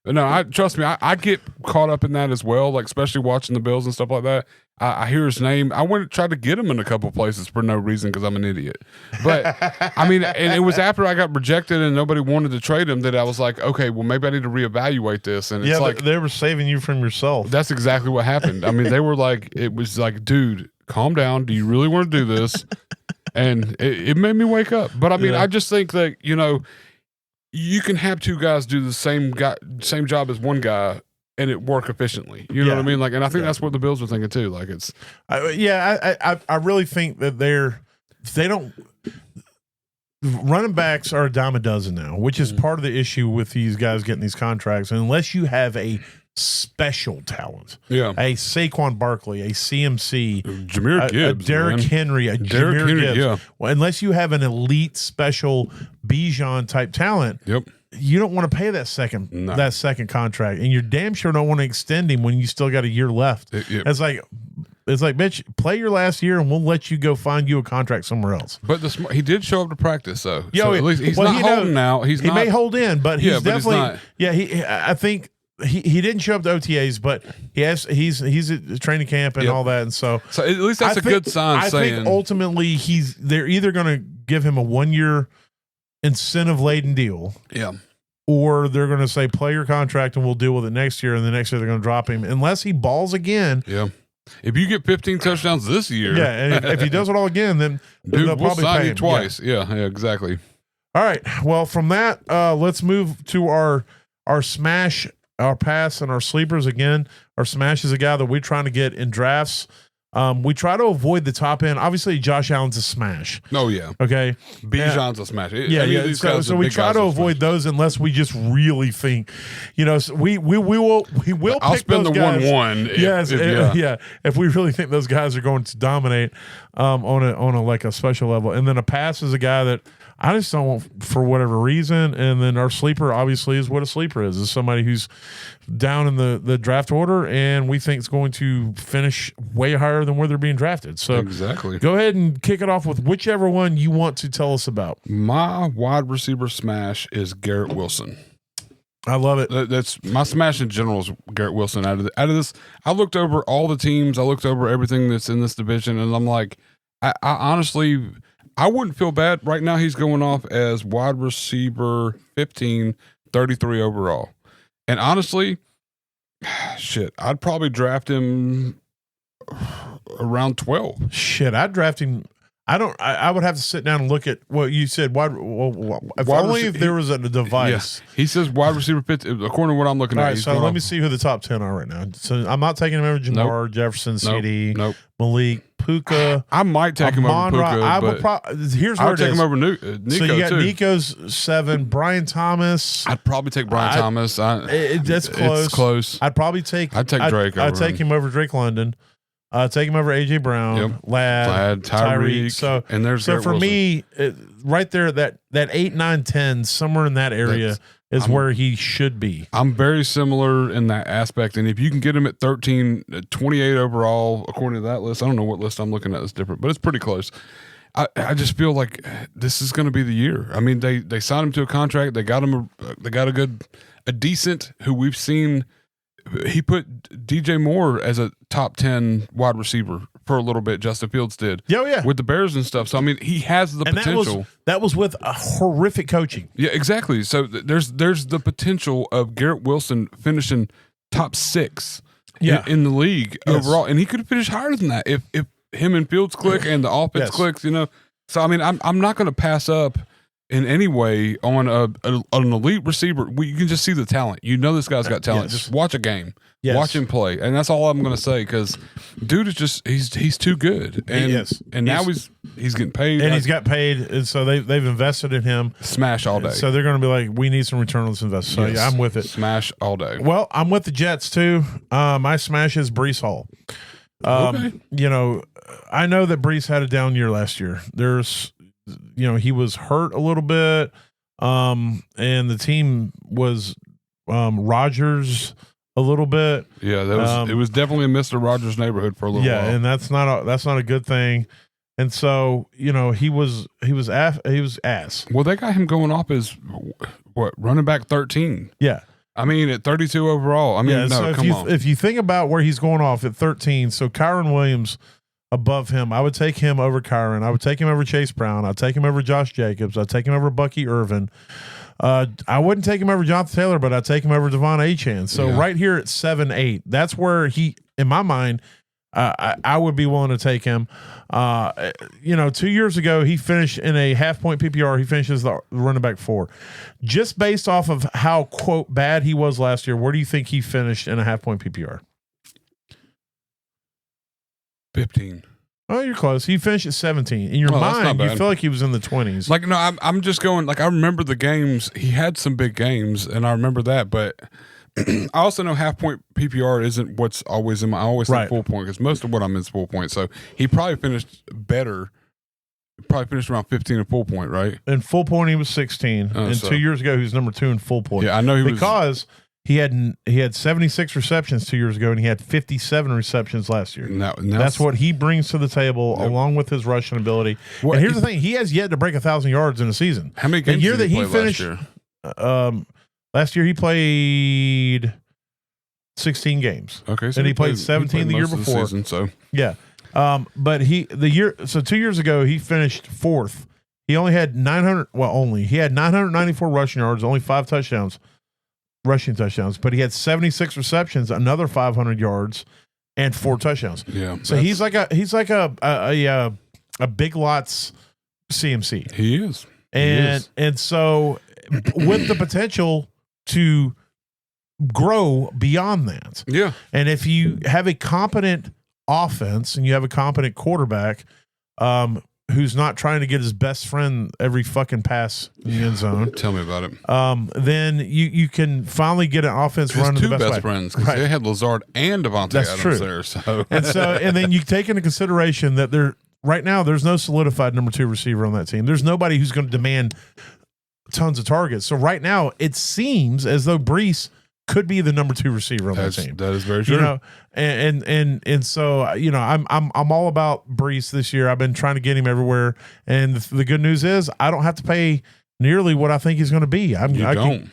No, trust me, I get caught up in that as well, especially watching the Bills and stuff like that. I hear his name. I went to try to get him in a couple places for no reason because I'm an idiot. But, I mean, and it was after I got rejected and nobody wanted to trade him that I was like, okay, well, maybe I need to reevaluate this. And it's they were saving you from yourself. That's exactly what happened. I mean, they were it was like, dude, calm down. Do you really want to do this? And it made me wake up. But, I mean, I just think that, you can have 2 guys do the same job as one guy and it work efficiently. You know what I mean? And I think that's what the Bills are thinking too. I really think that they don't. Running backs are a dime a dozen now, which is part of the issue with these guys getting these contracts. And unless you have a special talent. Yeah. A Saquon Barkley, a CMC, Jahmyr Gibbs, a Derrick Henry, a Derrick Jahmyr Henry, Gibbs. yeah. Well, unless you have an elite special Bijan type talent, Yep. you don't want to pay that second contract, and you're damn sure don't want to extend him when you still got a year left. It's like, bitch, play your last year, and we'll let you go find you a contract somewhere else. But he did show up to practice, though. Yeah, so at least he's not holding out. He may hold in, but he's definitely. He's not. Yeah, I think he didn't show up to OTAs, but he's at training camp and all that, and so at least that's a good sign. I think ultimately they're either going to give him a 1 year incentive laden deal. Yeah. Or they're going to say, play your contract and we'll deal with it next year. And the next year they're going to drop him unless he balls again. Yeah. If you get 15 touchdowns this year. Yeah. And if he does it all again, then dude, they'll probably sign pay you him twice. Yeah, exactly. All right. Well, from that, let's move to our smash, our pass, and our sleepers again. Our smash is a guy that we're trying to get in drafts. We try to avoid the top end. Obviously, Josh Allen's a smash. Oh, yeah. Okay. Bijan's a smash. So we try to avoid those unless we just really think, so we will I'll pick spend those the guys. 1-1. Yes. If we really think those guys are going to dominate on a like a special level. And then a pass is a guy that I just don't want for whatever reason. And then our sleeper obviously is what a sleeper is somebody who's down in the draft order and we think is going to finish way higher than where they're being drafted. So exactly. Go ahead and kick it off with whichever one you want to tell us about. My wide receiver smash is Garrett Wilson. I love it. That's my smash in general is Garrett Wilson. Out of this, I looked over all the teams. I looked over everything that's in this division, and I'm like, I honestly, I wouldn't feel bad right now. He's going off as wide receiver 15, 33 overall. And honestly, shit, I'd probably draft him around 12. Shit, I'd draft him. I would have to sit down and look at what you said. If there was a device. Yeah. He says wide receiver 15, according to what I'm looking at. All right, so let me see who the top 10 are right now. So I'm not taking him over Jamar, Jefferson, CD, Malik, Puka. I might take him over Puka. Here's where I'll take him over Nico. So you got too. Nico's 7, Brian Thomas. I'd probably take Brian Thomas. That's close. It's close. I'd take Drake. I'd take him over Drake London. Take him over AJ Brown, Ladd, Tyreek. So for Wilson. me, right there, that 8, 9, 10, somewhere in that area is where he should be. I'm very similar in that aspect. And if you can get him at 13, 28 overall, according to that list, I don't know what list I'm looking at is different, but it's pretty close. I just feel like this is going to be the year. I mean, they signed him to a contract. They got him. They got a decent who we've seen. He put DJ Moore as a top 10 wide receiver for a little bit. Justin Fields did. Yeah. With the Bears and stuff. So, I mean, he has the potential. That was with a horrific coaching. Yeah, exactly. So there's the potential of Garrett Wilson finishing top 6 in the league overall. And he could have finished higher than that if him and Fields click and the offense clicks, So, I mean, I'm not going to pass up in any way on an elite receiver. You can just see the talent. This guy's got talent. Just watch a game. Watch him play. And that's all I'm going to say because dude is just he's too good. And now he's getting paid. And he's got paid. And so they've invested in him. Smash all day. So they're going to be like, we need some return on this investment. So I'm with it. Smash all day. Well, I'm with the Jets too. My smash is Breece Hall. Okay. I know that Breece had a down year last year. He was hurt a little bit, and the team was Rodgers a little bit. Yeah, it was definitely a Mr. Rogers neighborhood for a little while. Yeah, and that's not a good thing. And so he was ass. Well, they got him going off as running back 13. Yeah. I mean, at 32 overall. I mean, come on. If you think about where he's going off at 13, so Kyron Williams above him, I would take him over Kyron. I would take him over Chase Brown. I'd take him over Josh Jacobs. I'd take him over Bucky Irvin. I wouldn't take him over Jonathan Taylor, but I'd take him over Devon Achane. So right here at 7-8, that's where he, in my mind, I would be willing to take him. 2 years ago, he finished in a half-point PPR. He finishes the running back 4. Just based off of how, quote, bad he was last year, where do you think he finished in a half-point PPR? 15. Oh, you're close. He finished at 17. In your mind, you feel like he was in the 20s. Like, no, I'm just going, like, I remember the games. He had some big games, and I remember that, but I also know half point PPR isn't what's always in my. I always think Right. full point because most of what I'm in is full point. So he probably finished better. Probably finished around 15 in full point, right? In full point, he was 16. And so- 2 years ago, he was number 2 in full point. Yeah, I know he was. Because he had 76 receptions 2 years ago, and he had 57 receptions last year. Now That's what he brings to the table, along with his rushing ability. What- and here's the thing: he has yet to break 1,000 yards in a season. How many The games year did that he play finished, last year he played 16 games. Okay, and he played 17 the year most of before. season, so Yeah, but so 2 years ago he finished 4th. He only had 994 rushing yards, only 5 rushing touchdowns, but he had 76 receptions, another 500 yards, and 4 touchdowns. yeah. So he's like a big lots CMC, He is. and so with the potential to grow beyond that. Yeah. And if you have a competent offense and you have a competent quarterback, who's not trying to get his best friend every fucking pass in the end zone, Tell me about it. then you can finally get an offense His running two the best best way. friends, because Right. they had Lazard and Devontae That's Adams true. there. So And then you take into consideration that right now there's no solidified number 2 receiver on that team. There's nobody who's going to demand tons of targets. So right now it seems as though Brees could be the number 2 receiver on that team. that is very true. You know, and so you know, I'm all about Brees this year. I've been trying to get him everywhere, and the good news is I don't have to pay nearly what I think he's going to be. I can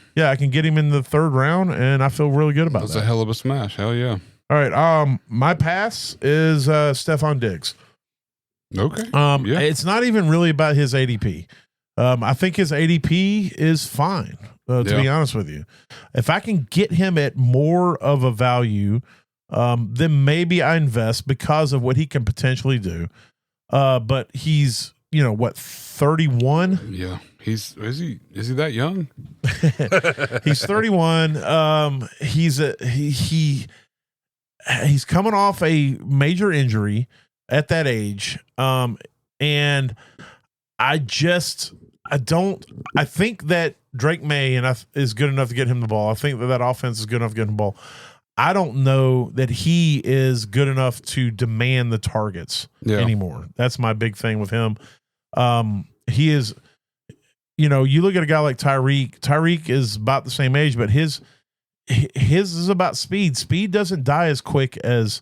get him in the 3rd round, and I feel really good about That's that. a hell of a smash. Hell yeah. All right, my pass is Stephon Diggs. Okay. Yeah. It's not even really about his ADP. I think his ADP is fine, to be honest with you. If I can get him at more of a value, then maybe I invest because of what he can potentially do. But he's, 31? Yeah. Is he that young? He's 31. He's coming off a major injury at that age. And I think that Drake May is good enough to get him the ball. I think that offense is good enough to get him the ball. I don't know that he is good enough to demand the targets anymore. That's my big thing with him. He is, you look at a guy like Tyreek. Tyreek is about the same age, but his is about speed. Speed doesn't die as quick as,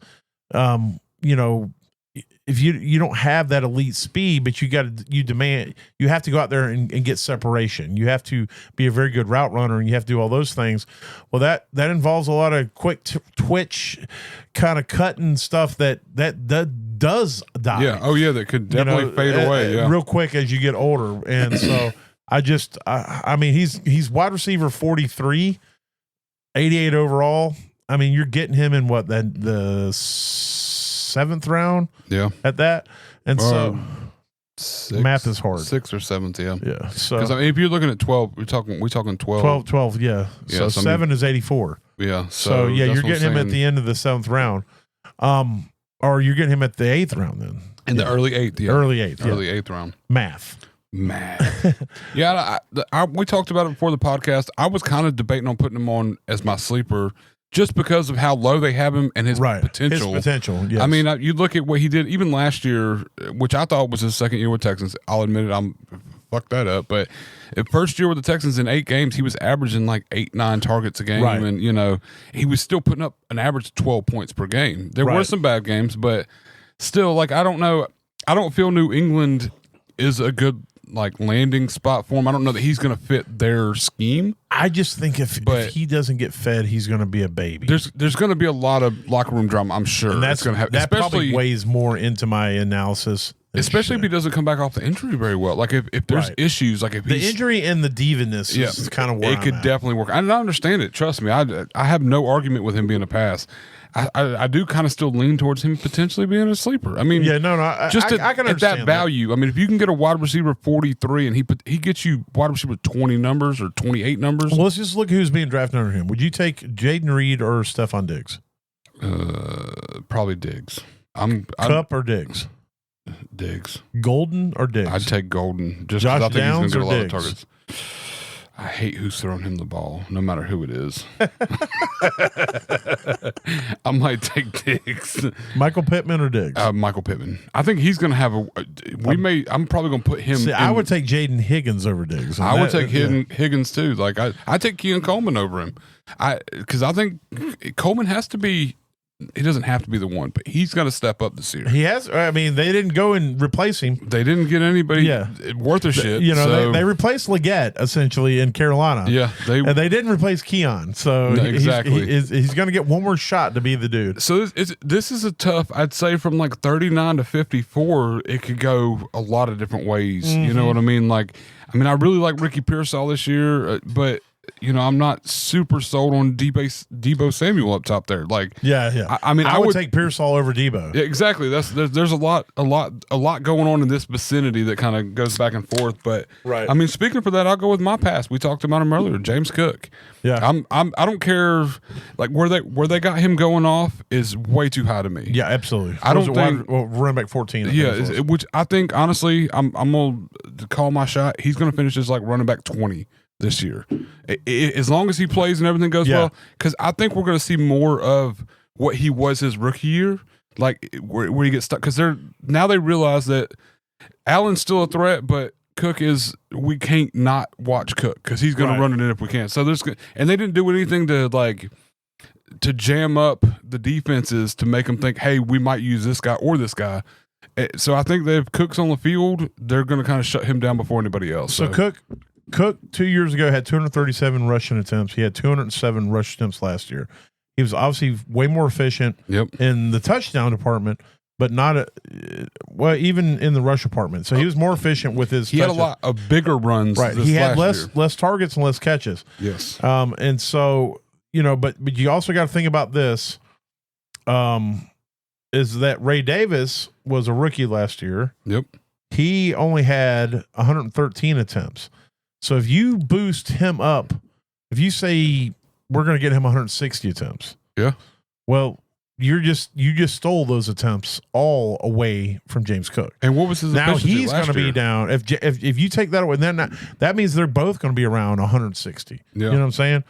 if you don't have that elite speed, but you have to go out there and get separation. You have to be a very good route runner, and you have to do all those things. Well, that involves a lot of quick twitch kind of cutting stuff that does die. Yeah. Oh yeah. That could definitely fade away. Yeah. Real quick as you get older. And so I mean, he's wide receiver 43, 88 overall. I mean, you're getting him in the 7th round. Yeah. At that. And so 6, math is hard. 6th or 7th. Yeah. Yeah. So Because if you're looking at 12, we talking 12. 12. Yeah. So 7 is 84. Yeah. So yeah, you're getting him at the end of the 7th round. Or you're getting him at the 8th round then. In the early 8th. Yeah. Early 8th. Early 8th round. Math. Yeah. We talked about it before the podcast. I was kind of debating on putting him on as my sleeper just because of how low they have him and his potential. His potential, yes. I mean, you look at what he did even last year, which I thought was his 2nd year with Texans. I'll admit it, I'm fucked that up. But first year with the Texans in 8 games, he was averaging like 8-9 targets a game. Right. And, he was still putting up an average of 12 points per game. There were some bad games, but still, like, I don't know. I don't feel New England is a good landing spot for him. I don't know that he's going to fit their scheme. I just think if he doesn't get fed, he's going to be a baby. There's going to be a lot of locker room drama, I'm sure. And that's going to happen. That probably weighs more into my analysis. Especially if he doesn't come back off the injury very well. Like if there's issues, like if the injury and the diviness is kind of where it could definitely work. I understand it. Trust me. I have no argument with him being a pass. I do kind of still lean towards him potentially being a sleeper. I mean, I can understand at that value. I mean, if you can get a wide receiver 43 and he gets you wide receiver 20 numbers or 28 numbers. Well, let's just look who's being drafted under him. Would you take Jaden Reed or Stephon Diggs? Probably Diggs. Cup or Diggs? Diggs. Golden or Diggs? I'd take Golden just Josh because I think Downs he's going to get a lot Diggs? of targets. I hate who's throwing him the ball, no matter who it is. I might take Diggs. Michael Pittman or Diggs? Michael Pittman. I think he's going to have I'm probably going to put him. See, I would take Jaden Higgins over Diggs. I would take Higgins too. Like I take Keon Coleman over him. Because I think Coleman has to be. He doesn't have to be the one, but he's got to step up this year. He has. I mean, they didn't go and replace him. They didn't get anybody worth a shit. You know, they replaced Leggett essentially in Carolina. Yeah, and they didn't replace Keon. So exactly, he's going to get one more shot to be the dude. So this is a tough. I'd say from like 39 to 54, it could go a lot of different ways. Mm-hmm. You know what I mean? Like, I really like Ricky Pearsall this year, but. You know, I'm not super sold on Debo Samuel up top there. Like, yeah. I would take Pearsall over Debo. Yeah, exactly. There's a lot going on in this vicinity that kind of goes back and forth. But right. Speaking for that, I'll go with my pass. We talked about him earlier, James Cook. Yeah, I don't care. Like where they got him going off is way too high to me. Yeah, absolutely. I don't think running back 14. Which I think honestly, I'm gonna call my shot. He's gonna finish as like running back 20. This year, as long as he plays and everything goes well, because I think we're going to see more of what he was his rookie year, like where he gets stuck. Because now they realize that Allen's still a threat, but Cook is. We can't not watch Cook because he's going to run it in if we can. So and they didn't do anything to jam up the defenses to make them think, hey, we might use this guy or this guy. So I think that if Cook's on the field, they're going to kind of shut him down before anybody else. So Cook 2 years ago had 237 rushing attempts. He had 207 rush attempts last year. He was obviously way more efficient in the touchdown department, but not even in the rush department. So he was more efficient with his. He had a lot of bigger runs. Right. He had less targets and less catches. Yes. And so but you also got to think about this. Is that Ray Davis was a rookie last year? Yep. He only had 113 attempts. So if you boost him up, if you say we're going to get him 160 attempts, well, you just stole those attempts all away from James Cook. And what was his? Now he's going to be down. If you take that away, then that means they're both going to be around 160. Yeah. You know what I'm saying?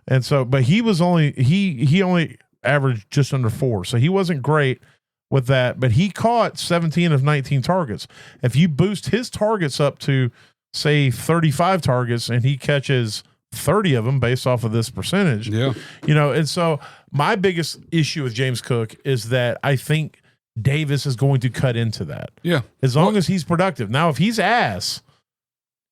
And so, but he was he only averaged just under 4, so he wasn't great with that. But he caught 17 of 19 targets. If you boost his targets up to say 35 targets and he catches 30 of them based off of this percentage. Yeah. And so my biggest issue with James Cook is that I think Davis is going to cut into that. Yeah. As long as he's productive. Now, if he's ass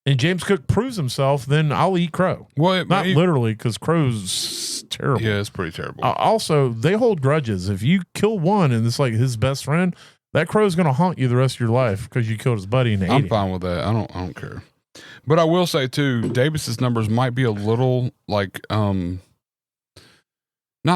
and James Cook proves himself, then I'll eat crow. Well, not literally, because crow's terrible. Yeah, it's pretty terrible. Also, they hold grudges. If you kill one and it's like his best friend, that crow's going to haunt you the rest of your life because you killed his buddy and I'm fine with that. I don't care. But I will say too, Davis's numbers might be a little like not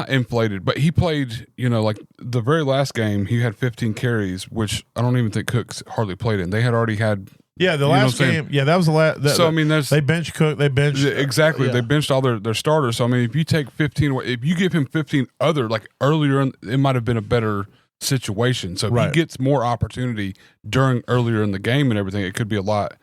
inflated, but he played, like the very last game he had 15 carries, which I don't even think Cook's hardly played in. They had already had the last game. Yeah, that was the last. So there's they benched Cook. They benched exactly. They benched all their starters. So if you take 15 away, if you give him 15 other like earlier, it might have been a better situation. So if he gets more opportunity earlier in the game and everything, it could be a lot.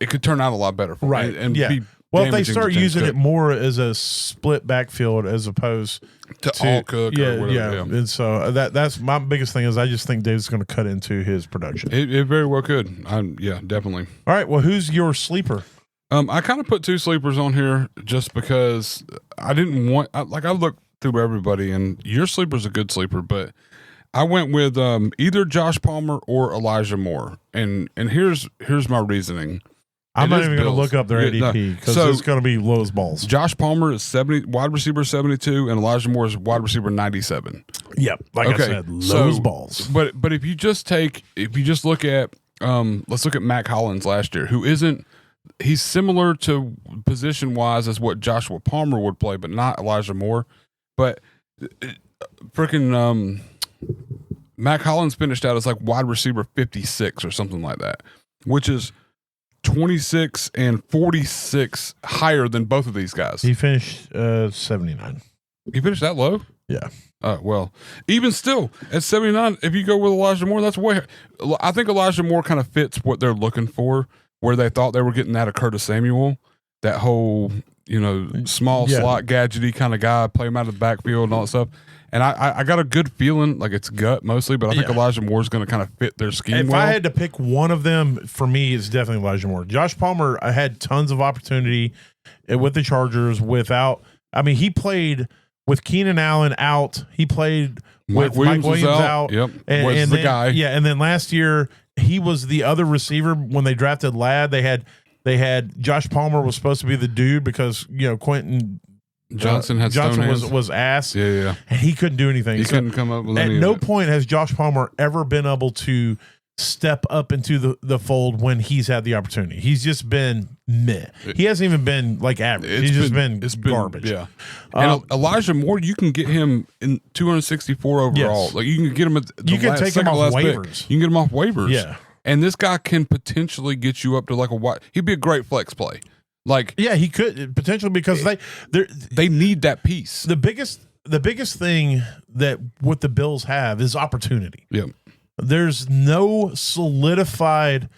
It could turn out a lot better for him. And be if they start using it more as a split backfield as opposed to all Cook or whatever. Yeah. And so that's my biggest thing is I just think Dave's going to cut into his production. It very well could. Definitely. All right. Well, who's your sleeper? I kind of put 2 sleepers on here just because I didn't want. I looked through everybody, and your sleeper's a good sleeper, but I went with either Josh Palmer or Elijah Moore, and here's my reasoning. I'm not even going to look up their ADP because it's going to be low as balls. Josh Palmer is 70, wide receiver 72, and Elijah Moore is wide receiver 97. Yep, I said, low as balls. But if you just look at let's look at Mac Hollins last year, who isn't. He's similar to position wise as what Joshua Palmer would play, but not Elijah Moore. But freaking Mac Hollins finished out as like wide receiver 56 or something like that, which is 26 and 46 higher than both of these guys. He finished 79. He finished that low? Yeah. Well, even still at 79, if you go with Elijah Moore, that's way. I think Elijah Moore kind of fits what they're looking for, where they thought they were getting that of Curtis Samuel. that whole, small slot gadgety kind of guy, play him out of the backfield and all that stuff. And I got a good feeling, like it's gut mostly, but I think Elijah Moore is going to kind of fit their scheme. If I had to pick one of them, for me, it's definitely Elijah Moore. Josh Palmer, I had tons of opportunity with the Chargers he played with Keenan Allen out. He played with Mike Williams out. Yep. And the then, guy. Yeah, and then last year, he was the other receiver when they drafted Ladd. They had Josh Palmer was supposed to be the dude because, Quentin Johnson was ass. Yeah. And he couldn't do anything. He couldn't come up with at any no of it. point has Josh Palmer ever been able to step up into the fold when he's had the opportunity. He's just been meh. He hasn't even been like average. He's just been garbage. Yeah. And Elijah Moore, you can get him in 264 overall. Yes. Like you can get him you can take him off waivers. Pick. You can get him off waivers. Yeah. And this guy can potentially get you up to like he'd be a great flex play. Like, yeah, he could potentially because they need that piece. The biggest thing that what the Bills have is opportunity. Yeah. There's no solidified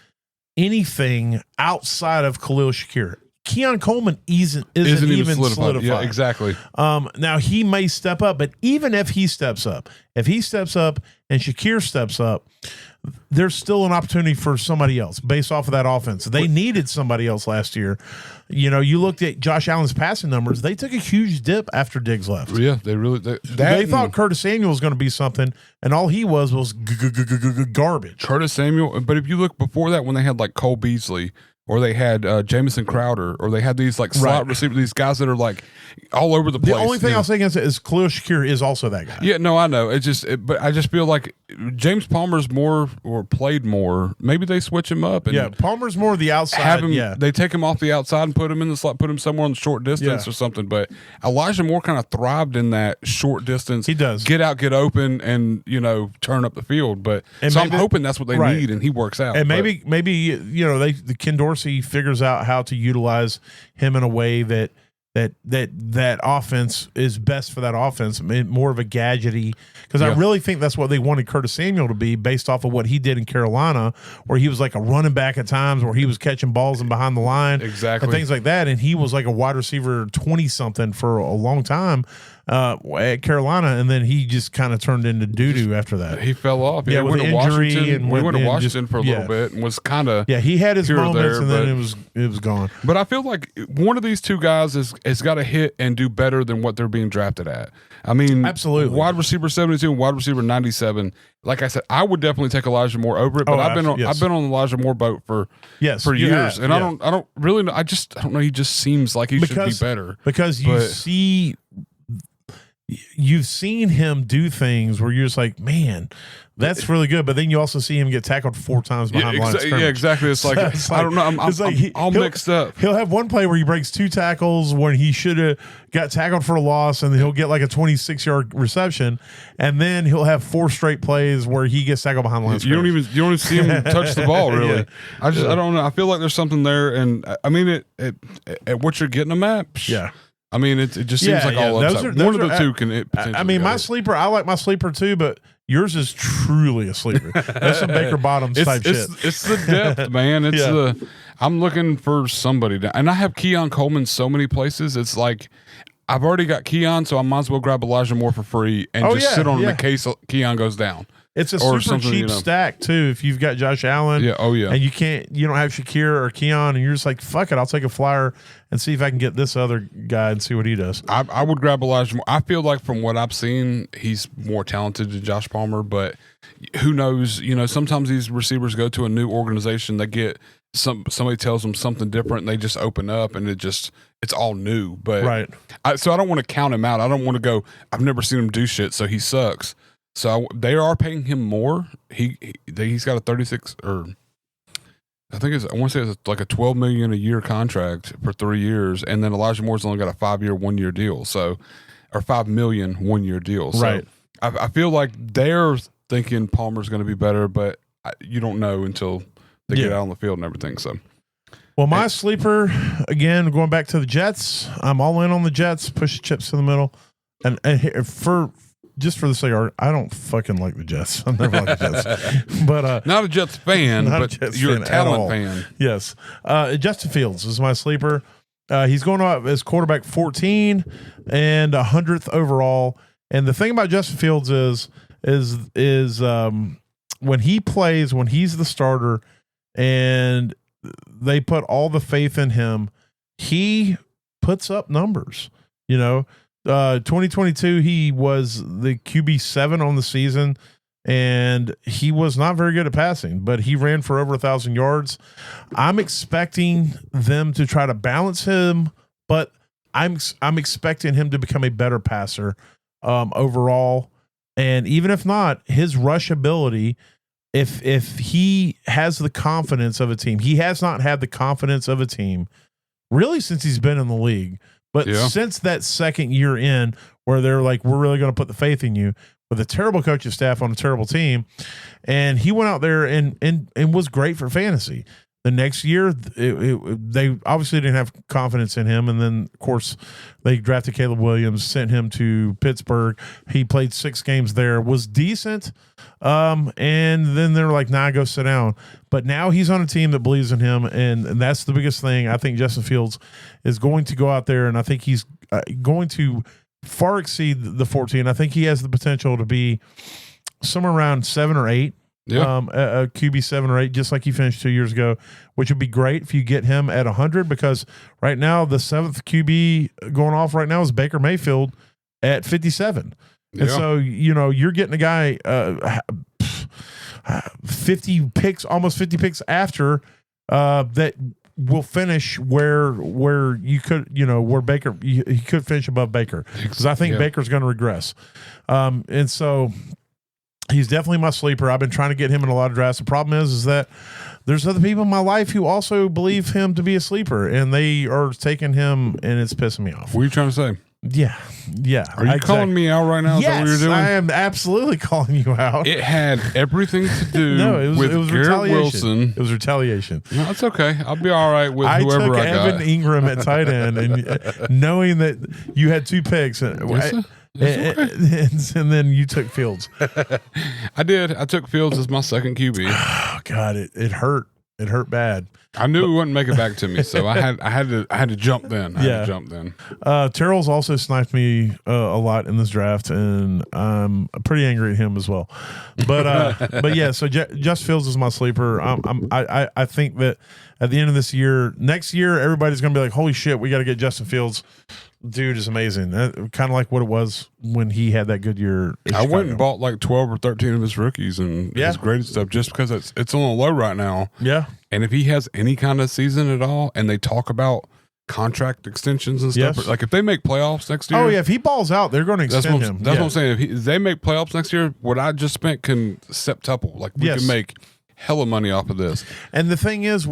anything outside of Khalil Shakir. Keon Coleman isn't even solidified. Yeah, exactly. Now he may step up, but even if he steps up and Shakir steps up, there's still an opportunity for somebody else based off of that offense. They needed somebody else last year. You looked at Josh Allen's passing numbers. They took a huge dip after Diggs left. Yeah, they really they thought Curtis Samuel was going to be something, and all he was garbage. Curtis Samuel, but if you look before that, when they had like Cole Beasley, or they had Jamison Crowder, or they had these like slot receivers, these guys that are like all over the place. The only thing I'll say against it is Khalil Shakir is also that guy. Yeah, no, I know. But I just feel like James Palmer's more or played more. Maybe they switch him up. And Palmer's more the outside. They take him off the outside and put him in the slot, put him somewhere on the short distance or something. But Elijah Moore kind of thrived in that short distance. He does. Get out, get open, and turn up the field. But I'm hoping that's what they need, and he works out. And maybe the Ken Dorsey figures out how to utilize him in a way that offense is best for that offense, more of a gadgety, because I really think that's what they wanted Curtis Samuel to be based off of what he did in Carolina, where he was like a running back at times, where he was catching balls and behind the line, exactly, and things like that, and he was like a wide receiver 20-something for a long time at Carolina, and then he just kind of turned into doo-doo after that. He fell off. Yeah, with went injury, and we went to Washington for a little bit and was kind of he had his moments, there, and then it was gone. But I feel like one of these two guys has got to hit and do better than what they're being drafted at. I mean, absolutely. Wide receiver 72 and wide receiver 97. Like I said, I would definitely take Elijah Moore over it. But I've been on the Elijah Moore boat for years, and I don't really know. I don't know. He just seems like he should be better because you've seen him do things where you're just like, man, that's really good. But then you also see him get tackled 4 times behind the line of scrimmage. Yeah, exactly. It's like, I don't know. I'm all mixed up. He'll have one play where he breaks 2 tackles when he should have got tackled for a loss, and then he'll get like a 26-yard reception, and then he'll have 4 straight plays where he gets tackled behind the line of scrimmage. You don't even see him touch the ball, really. I don't know. I feel like there's something there, and I mean, at what you're getting him at, I mean, it just seems like all upside. One of the two can potentially. I mean, my sleeper, I like my sleeper too, but yours is truly a sleeper. That's some Baker Bottoms type shit. It's the depth, man. It's I'm looking for somebody and I have Keon Coleman so many places. It's like I've already got Keon, so I might as well grab Elijah Moore for free and sit on him in case Keon goes down. It's a super cheap stack too. If you've got Josh Allen, and you don't have Shakir or Keon, and you're just like, fuck it, I'll take a flyer and see if I can get this other guy and see what he does. I would grab Elijah Moore. I feel like from what I've seen, he's more talented than Josh Palmer, but who knows? Sometimes these receivers go to a new organization, they get somebody tells them something different, and they just open up, and it's all new. But so I don't want to count him out. I don't want to go, I've never seen him do shit, so he sucks. So they are paying him more. He's got a 36 or I want to say it's like a $12 million a year contract for 3 years, and then Elijah Moore's only got a 5-year, 1-year deal. So, or $5 million 1-year deal. So I feel like they're thinking Palmer's going to be better, but you don't know until they get out on the field and everything. So, well, my sleeper again, going back to the Jets. I'm all in on the Jets. Push the chips to the middle, and for the sake of I don't fucking like the Jets. I've never liked the Jets. But not a Jets fan, but you're a talent fan. Yes. Justin Fields is my sleeper. He's going up as quarterback 14 and 100th overall. And the thing about Justin Fields is when he plays, when he's the starter, and they put all the faith in him, he puts up numbers. 2022, he was the QB7 on the season, and he was not very good at passing, but he ran for over 1,000 yards. I'm expecting them to try to balance him, but I'm expecting him to become a better passer overall. And even if not, his rush ability, if he has the confidence of a team, he has not had the confidence of a team really since he's been in the league. But since that second year in, where they're like, we're really going to put the faith in you, with a terrible coaching staff on a terrible team, and he went out there and was great for fantasy. The next year, they obviously didn't have confidence in him, and then, of course, they drafted Caleb Williams, sent him to Pittsburgh. He played 6 games there, was decent, and then they're like, nah, go sit down. But now he's on a team that believes in him, and that's the biggest thing. I think Justin Fields is going to go out there, and I think he's going to far exceed the 14. I think he has the potential to be somewhere around 7 or 8. Yeah. A QB 7 or 8, just like he finished 2 years ago, which would be great if you get him at 100, because right now the 7th QB going off right now is Baker Mayfield at 57. Yeah. And so, you're getting a guy 50 picks, almost 50 picks after that will finish where you could, where Baker, he could finish above Baker, because I think Baker's going to regress. And so he's definitely my sleeper. I've been trying to get him in a lot of drafts. The problem is that there's other people in my life who also believe him to be a sleeper, and they are taking him, and it's pissing me off. What are you trying to say? Yeah. Are you calling me out right now? Yes, is that what you're doing? I am absolutely calling you out. It had everything to do with Garrett Wilson. It was retaliation. No, it's okay. I'll be all right with whoever I got. I took Evan Ingram at tight end, and knowing that you had 2 picks. And then you took Fields. I did. I took Fields as my second QB. Oh, God, it hurt. It hurt bad. I knew he wouldn't make it back to me, so I had to jump then. Terrell's also sniped me a lot in this draft, and I'm pretty angry at him as well. But yeah, so Justin Fields is my sleeper. I think that at the end of this year, next year, everybody's going to be like, holy shit, we got to get Justin Fields. Dude is amazing. Kind of like what it was when he had that good year. I went and bought like 12 or 13 of his rookies and his graded stuff, just because it's on the low right now. Yeah. And if he has any kind of season at all, and they talk about contract extensions and stuff, like if they make playoffs next year. Oh, yeah. If he balls out, they're going to extend him. That's what I'm saying. If they make playoffs next year, what I just spent can septuple. Like we can make hella money off of this. And the thing is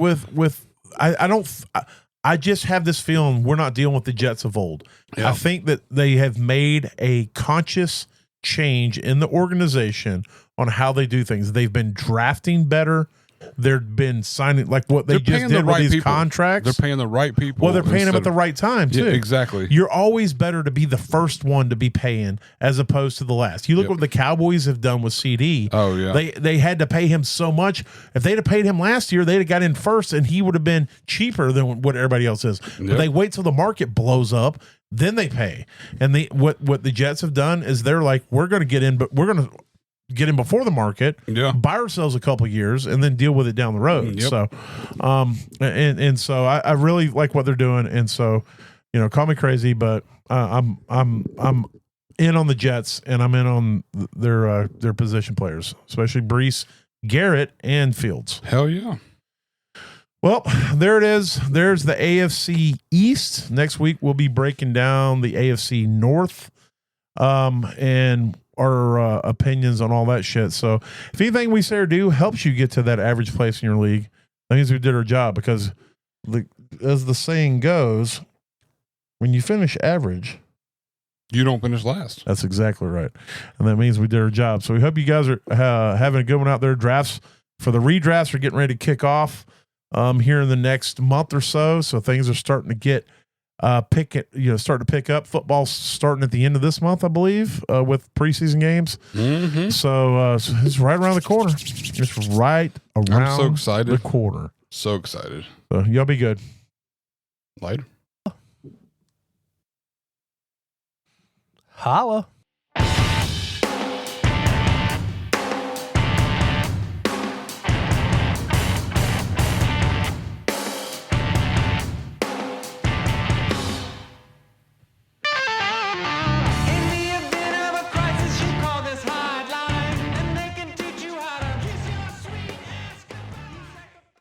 I just have this feeling we're not dealing with the Jets of old. Yeah. I think that they have made a conscious change in the organization on how they do things. They've been drafting better. They've been signing, like what they just did with these contracts. They're paying the right people. Well, they're paying them at the right time, too. Yeah, exactly. You're always better to be the first one to be paying as opposed to the last. You look what the Cowboys have done with CD. Oh, yeah. They had to pay him so much. If they'd have paid him last year, they'd have got in first, and he would have been cheaper than what everybody else is. But they wait till the market blows up, then they pay. And what the Jets have done is they're like, we're going to get in, but we're going to get in before the market, buy ourselves a couple years, and then deal with it down the road. So, and so I really like what they're doing. And so, call me crazy, but I'm in on the Jets, and I'm in on their position players, especially Brees, Garrett, and Fields. Hell yeah. Well, there it is. There's the AFC East. Next week we'll be breaking down the AFC North, and our opinions on all that shit. So if anything we say or do helps you get to that average place in your league, that means we did our job, because as the saying goes, when you finish average, you don't finish last. That's exactly right. And that means we did our job. So we hope you guys are having a good one out there. Drafts for the redrafts are getting ready to kick off here in the next month or so. So things are starting to get start to pick up. Football's starting at the end of this month, I believe, with preseason games. Mm-hmm. So it's right around the corner. It's right around I'm so excited. the corner. So excited. So y'all be good. Later. Holla.